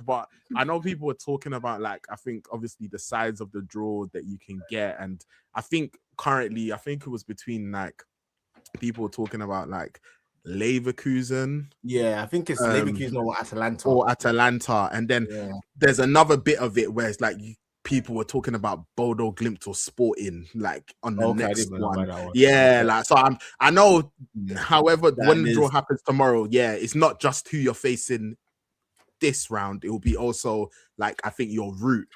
but I know people were talking about, like, I think obviously the size of the draw that you can get, and I think currently, it was between like. People were talking about like Leverkusen. Yeah, I think it's Leverkusen or Atalanta. And then there's another bit of it where it's like people were talking about Bodo Glimt or Sporting like on the Okay, I next didn't know one. about that one. Yeah, Okay. like so I know. However, That when the is- draw happens tomorrow, yeah, it's not just who you're facing this round. It will be also like I think your route,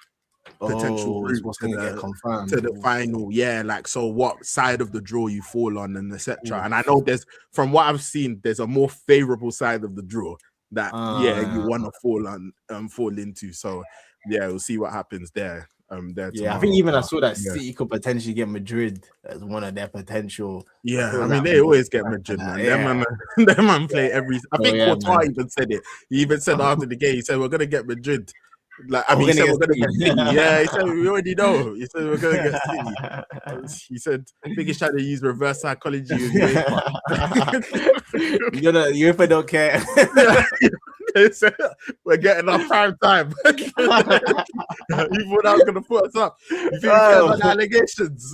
potential it's route what's to gonna get the confirmed. final. Yeah, like so what side of the draw you fall on and etc. Oof. And I know there's from what I've seen, there's a more favorable side of the draw that you want to fall into. So yeah, we'll see what happens there. There Yeah, tomorrow. I think even I saw that Yeah. City could potentially get Madrid as one of their potential. Yeah, I mean like they always get Madrid, man. Yeah. Them man play every. I think yeah, Courtois man. even said it. He even said after the game, he said we're gonna get Madrid. Like I Oh, mean, we're he said gonna we're gonna get get City. Yeah, he said we already know. He said we're gonna get City. He said I think he's trying to use reverse psychology with UEFA. UEFA don't care. We're getting our prime time. You thought I was gonna put us up. You think we care about the allegations?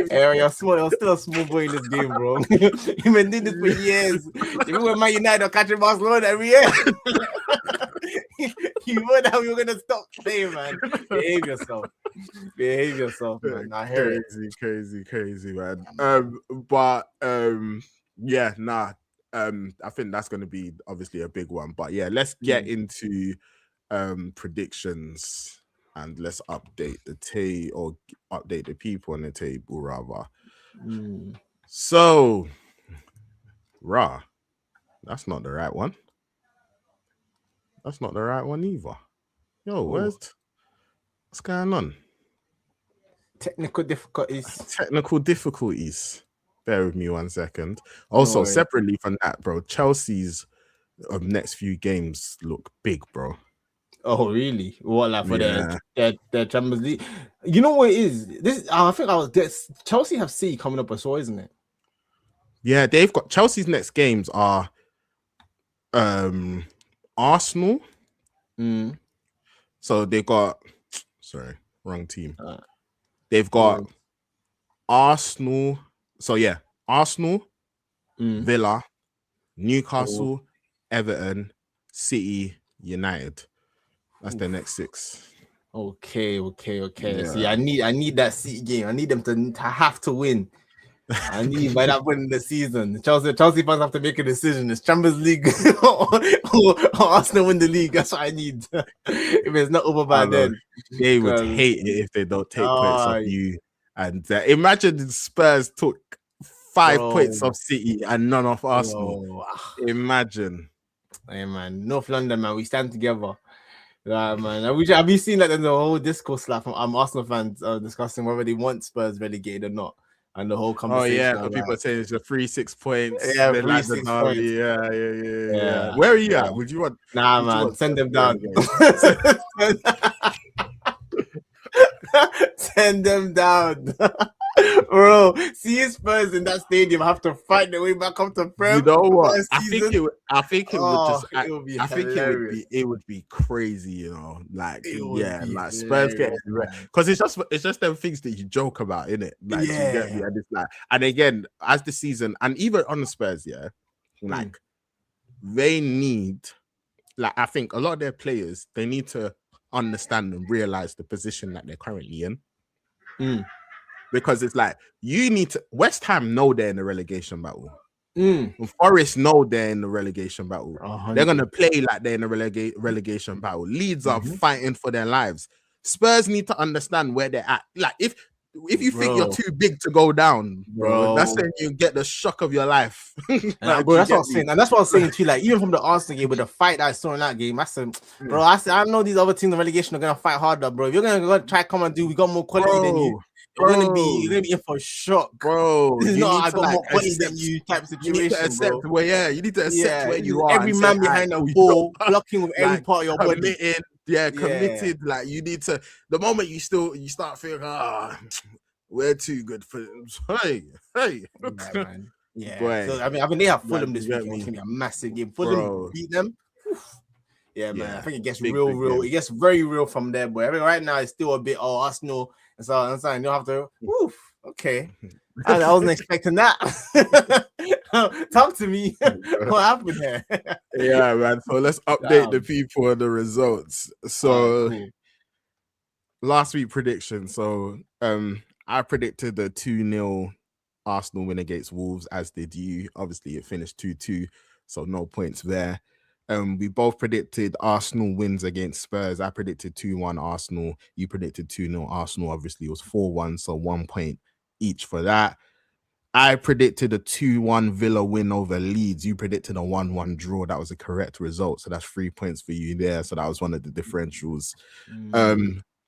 You're small. You're still a small boy in this game, bro. You've been doing this for years. You remember Man United are catching Barcelona every year? You know how you're gonna stop playing, man. Behave yourself, man. I hear it. Crazy, man. Yeah, nah. I think that's going to be obviously a big one. But yeah, let's get into predictions and let's update update the people on the table rather. So, that's not the right one. That's not the right one either. Yo, what's going on? Technical difficulties. Bear with me 1 second. Also, separately from that, bro, Chelsea's next few games look big, bro. Oh, really? What, like for their Champions League? You know what it is? This I think Chelsea have City coming up as well, isn't it? Yeah, they've got Chelsea's next games are Arsenal. So they got wrong team. They've got Arsenal. So yeah, Arsenal, Villa, Newcastle, Everton, City, United. That's their next 6. Okay. Yeah. See, I need that City game. I need them to have to win. I need by that point in the season. Chelsea fans have to make a decision. It's Champions League or Arsenal win the league. That's what I need. If it's not over by then, they would hate it if they don't take points off you. And imagine Spurs took 5 points off City and none off Arsenal. Imagine. Hey man, North London, man, we stand together. Yeah, man. Have you seen that in the whole discourse from Arsenal fans discussing whether they want Spurs relegated or not? And the whole conversation. Oh yeah, people are saying it's a 3-6 points. Yeah, 3-6 points. Yeah. Where are you at? Would you want? Nah, man, send them down. Send them down. Bro, see Spurs in that stadium have to fight their way back up to Prem. You know what? I think it would be crazy, you know. Like Spurs getting because it's just them things that you joke about, innit? Like you get me, and it's like, and again, as the season, and even on the Spurs, like they need, like I think a lot of their players, they need to understand and realize the position that they're currently in. Because it's like you need to. West Ham know they're in the relegation battle. Forest know they're in the relegation battle. 100. They're gonna play like they're in the relegation battle. Leeds are fighting for their lives. Spurs need to understand where they're at. Like if you think you're too big to go down, bro, that's when you get the shock of your life. Bro, that's what I'm saying, and that's what I'm saying too. Like even from the Arsenal game with the fight that I saw in that game, I said, bro, I know these other teams in relegation are gonna fight harder, bro. If you're gonna try come and do, we got more quality than you. You're gonna be in for shock, bro. This is not I got more quality than you type situation, you need to accept bro. you need to accept where you are. Every man behind the ball, blocking with every part of your body. Committed. Like you need to. The moment you start feeling, we're too good for them. Hey. Man. Yeah. Boy. So I mean they have Fulham this weekend. It's gonna be a massive game. Fulham beat them. Yeah, man. I think it gets real. It gets very real from there, boy. I mean, right now it's still a bit Arsenal. And so I'm saying you'll have to. Okay. I wasn't expecting that. Talk to me. What happened there? Yeah, man. So let's update the people on the results. So last week prediction. So I predicted the 2-0 Arsenal win against Wolves, as did you. Obviously, it finished 2-2, so no points there. We both predicted Arsenal wins against Spurs. I predicted 2-1 Arsenal. You predicted 2-0 Arsenal. Obviously, it was 4-1, so 1 point each for that. I predicted a 2-1 Villa win over Leeds. You predicted a 1-1 draw. That was a correct result. So that's 3 points for you there. So that was one of the differentials.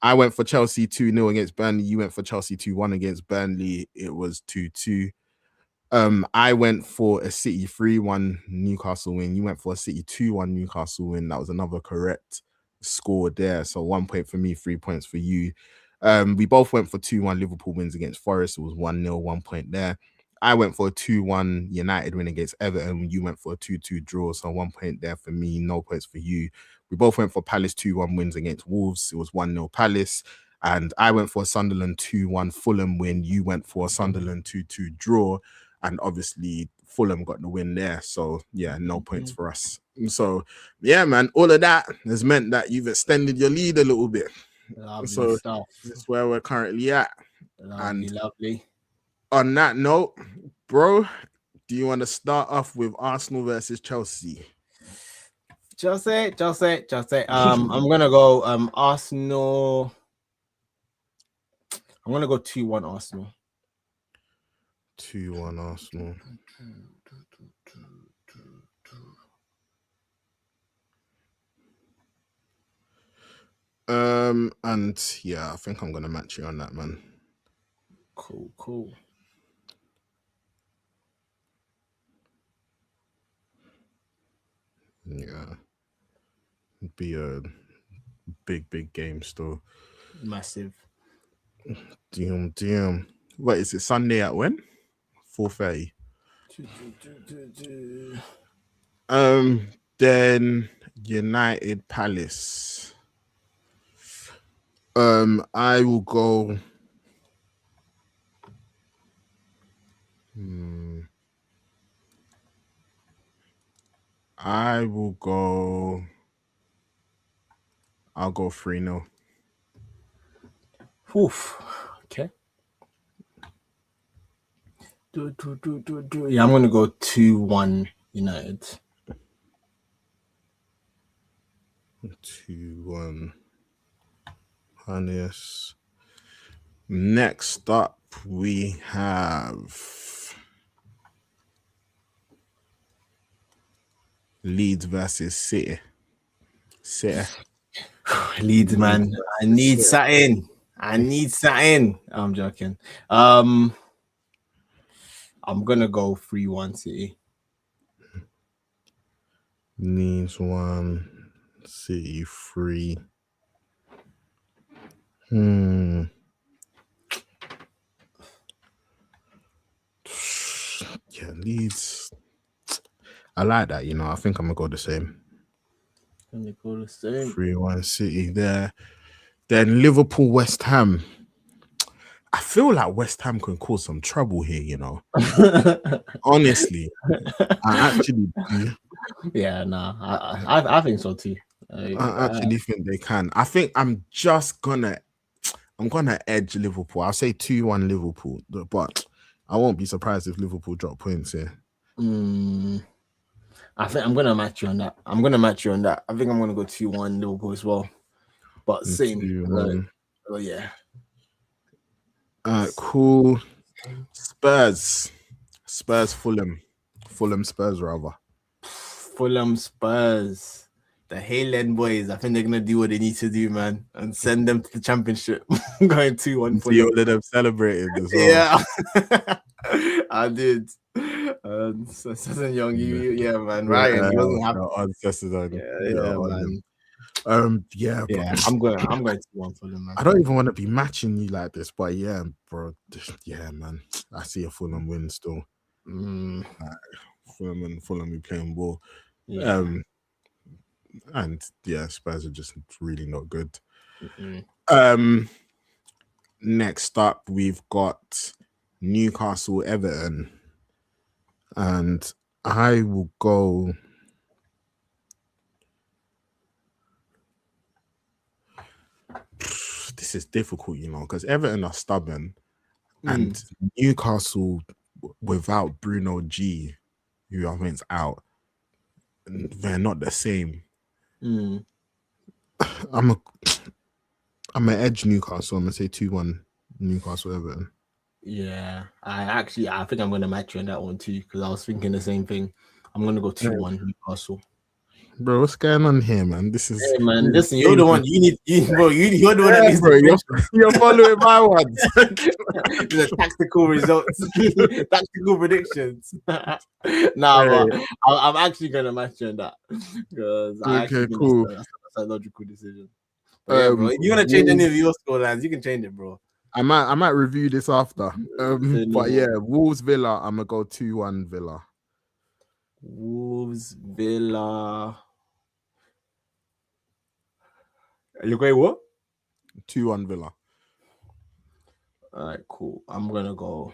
I went for Chelsea 2-0 against Burnley. You went for Chelsea 2-1 against Burnley. It was 2-2. I went for a City 3-1 Newcastle win. You went for a City 2-1 Newcastle win. That was another correct score there. So 1 point for me, 3 points for you. We both went for 2-1 Liverpool wins against Forest. It was 1-0, 1 point there. I went for a 2-1 United win against Everton. You went for a 2-2 draw. So 1 point there for me, no points for you. We both went for Palace 2-1 wins against Wolves. It was 1-0 Palace. And I went for a Sunderland 2-1 Fulham win. You went for a Sunderland 2-2 draw. And obviously, Fulham got the win there. So, yeah, no points for us. So, yeah, man, all of that has meant that you've extended your lead a little bit. Lovely so stuff. That's where we're currently at. Lovely. On that note, bro, do you want to start off with Arsenal versus Chelsea? Chelsea. I'm gonna go Arsenal. I'm gonna go 2-1 Arsenal. 2-1 Arsenal. And yeah, I think I'm gonna match you on that, man. Cool. Yeah, it'd be a big game still. Massive. Damn. What is it? Sunday at when? 4:30. Then United Palace. I will go. I'll go 3-0. Oof. Okay. Yeah, I'm gonna go 2-1 United. 2-1. Hannes. Next up, we have Leeds versus City. Leeds, man. I need something. I'm joking. I'm gonna go 3-1 City. Leeds 1, City 3. Yeah, Leeds. I like that, I think I'm gonna go the same. 3-1 City there. Then Liverpool, West Ham. I feel like West Ham can cause some trouble here, Honestly, I actually do. Yeah, I think so too. I actually think they can. I think I'm gonna edge Liverpool. I'll say 2-1 Liverpool, but I won't be surprised if Liverpool drop points here. I think I'm gonna match you on that. I think I'm gonna go 2-1 Liverpool as well. But same. Yeah. Cool. Spurs, Fulham, Spurs rather. Fulham Spurs, the Hayland boys. I think they're gonna do what they need to do, man, and send them to the championship. Going 2-1 See all of them celebrated as well. Yeah, I did. Susan Young, yeah, man. Ryan, he wasn't happy. Yeah, man. Yeah, I'm going 2-1 Fulham, man. I don't even want to be matching you like this, but yeah, bro. Yeah, man. I see a Fulham win still. Fulham be playing ball. Yeah. And yeah, Spurs are just really not good. Next up, we've got Newcastle Everton, and I will go. this is difficult, you know, because Everton are stubborn, and Newcastle without Bruno G, who I think's out, they're not the same. I'm a edge Newcastle. I'm gonna say 2-1 Newcastle Everton. Yeah, I think I'm gonna match you on that one too, because I was thinking the same thing. I'm gonna go 2-1 Newcastle. Bro, what's going on here, man? This is man. Listen, you're the one. You're the one that needs bro, you're following my ones. The tactical results, tactical predictions. But I'm actually gonna match you on that because cool. That's a logical decision. Bro, if you're gonna change any of your scorelines, you can change it, bro. I might review this after. But yeah, Wolves Villa. I'm gonna go 2-1 Villa. Wolves Villa. You're going what? 2-1 Villa. All right, cool. I'm gonna go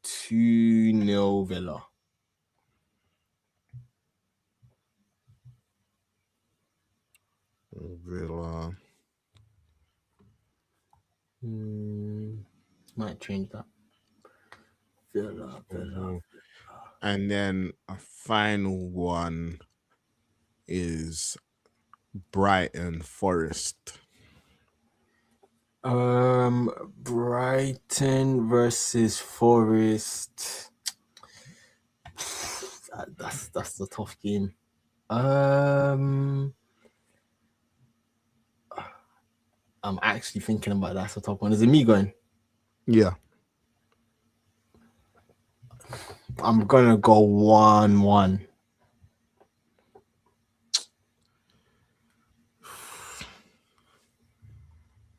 2-0 Villa. Villa. Might change that. Villa. And then a final one is Brighton Forest. Brighton versus Forest. That's the tough game. I'm actually thinking about that's the top one. Is it me going? Yeah. I'm gonna go 1-1.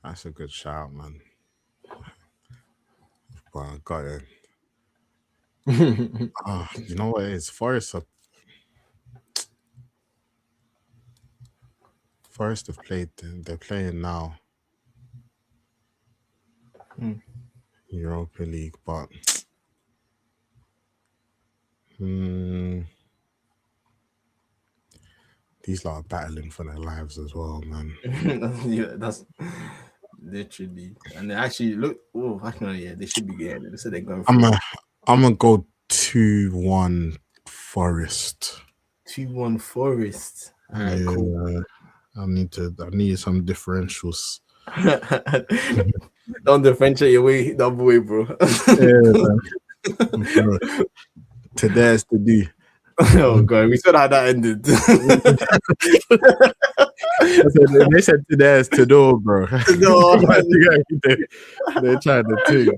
That's a good shout, man. Well, I got it. You know what it is? Forest have played. They're playing now. Europa League, but these lot are battling for their lives as well, man. Yeah, that's literally. And they actually look. Oh, actually, yeah, they should be getting. They said they're going. I'm gonna go 2-1 Forest. 2-1 Forest. All right, yeah, cool. I need some differentials. Don't differentiate your way the other way, bro. Today's to do. Oh god, we said how that ended. They said today's to do, bro. No, they're trying to do.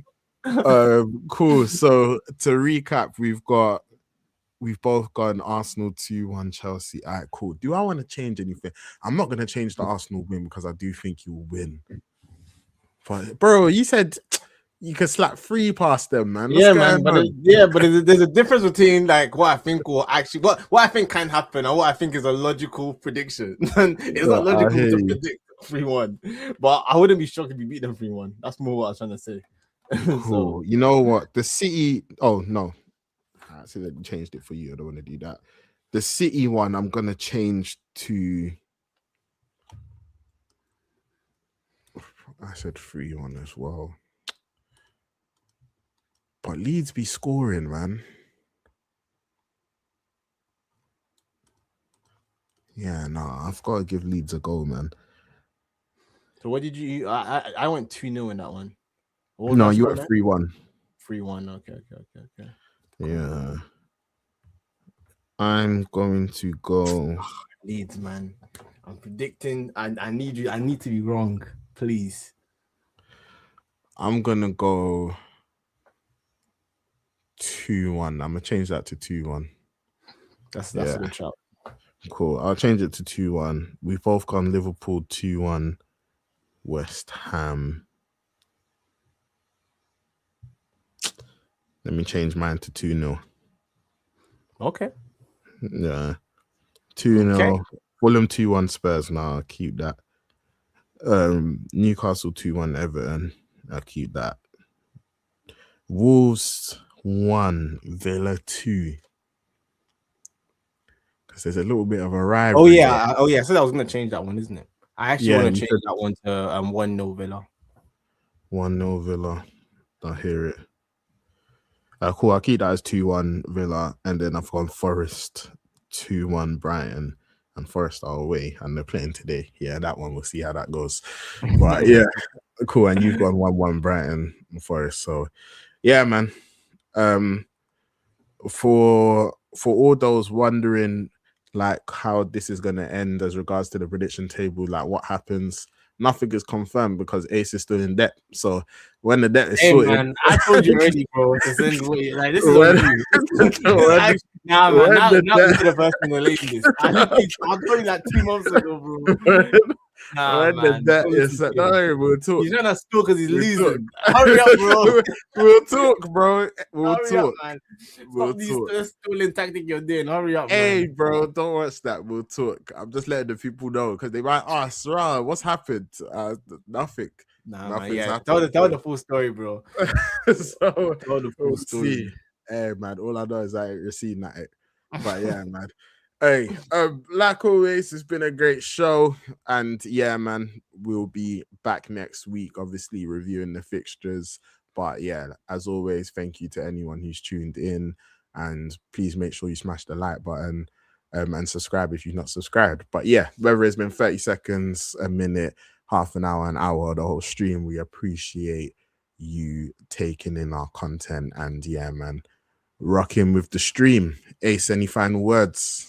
Cool. So to recap, we've both got an Arsenal 2-1 Chelsea. All right, cool. Do I want to change anything? I'm not gonna change the Arsenal win because I do think you will win. But bro, you said you could slap 3 past them, man. Yeah, man. But there's a difference between like what I think will actually what I think can happen and what I think is a logical prediction. It's not logical to predict 3-1, but I wouldn't be shocked if we beat them 3-1. That's more what I was trying to say. Cool. So, you know what? The City. Oh no, I said they changed it for you. I don't want to do that. The City one, I'm gonna change to. I said 3-1 as well. But Leeds be scoring, man. Yeah, I've got to give Leeds a go, man. So what did you? I went 2-0 in that one. No, you were 3-1. 3-1. Okay. Yeah. I'm going to go Leeds, man. I'm predicting. I need you. I need to be wrong, please. I'm gonna go 2-1. I'm gonna change that to 2-1. That's a good shout. Cool. I'll change it to 2-1. We've both gone Liverpool 2-1. West Ham. Let me change mine to 2-0. Okay. Yeah. 2-0. Okay. Fulham 2-1 Spurs. Now I'll keep that. Newcastle 2-1 Everton. I'll keep that. Wolves 1, Villa 2. Because there's a little bit of a rivalry. Oh yeah. So I was gonna change that one, isn't it? I actually Yeah, want to you change said that one to 1-0 Villa. 1-0 Villa. I hear it. Cool. I'll keep that as 2-1 Villa, and then I've gone Forest 2-1 Brighton, and Forest are away, and they're playing today. Yeah, that one, we'll see how that goes. But yeah, cool. And you've gone 1-1 Brighton and Forest. So yeah, man. For all those wondering like how this is gonna end as regards to the prediction table, like what happens, nothing is confirmed because Ace is still in debt. So when the debt is Hey sorted, man, I told you already, bro. To send like this is when, on you. Nah, man. when Now the we debt, see the person relating this. I told you that 2 months ago, bro. Nah, when the man. debt Don't is listen set, to him. no, we'll talk. He's trying to steal because he's We'll talk. losing. Hurry up, bro. We'll talk, bro. We'll Hurry up, talk. man. We'll Stop these talk. stealing tactic you're doing. Hurry up, Hey, man. bro, don't watch that. We'll talk. I'm just letting the people know because they might ask, Rah, what's happened? Nothing. Nah, man. Nothing's Yeah, happened. tell the full story, bro. So Tell the full we'll story. see. Hey, man, all I know is I ain't receiving that. But yeah, man. Hey, like always, it's been a great show. And yeah, man, we'll be back next week, obviously reviewing the fixtures. But yeah, as always, thank you to anyone who's tuned in. And please make sure you smash the like button and subscribe if you've not subscribed. But yeah, whether it's been 30 seconds, a minute, half an hour, the whole stream, we appreciate you taking in our content. And yeah, man, rocking with the stream. Ace, any final words?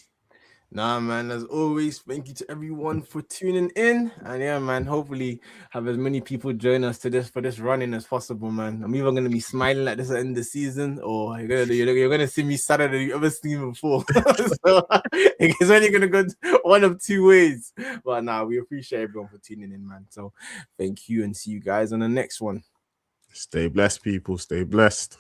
Nah, man, as always, thank you to everyone for tuning in. And yeah, man, hopefully have as many people join us for this running as possible, man. I'm either gonna be smiling like this at the end of the season, or you're gonna see me sadder than you ever seen me before. So it's only gonna go one of two ways. But nah, we appreciate everyone for tuning in, man. So thank you and see you guys on the next one. Stay blessed, people. Stay blessed.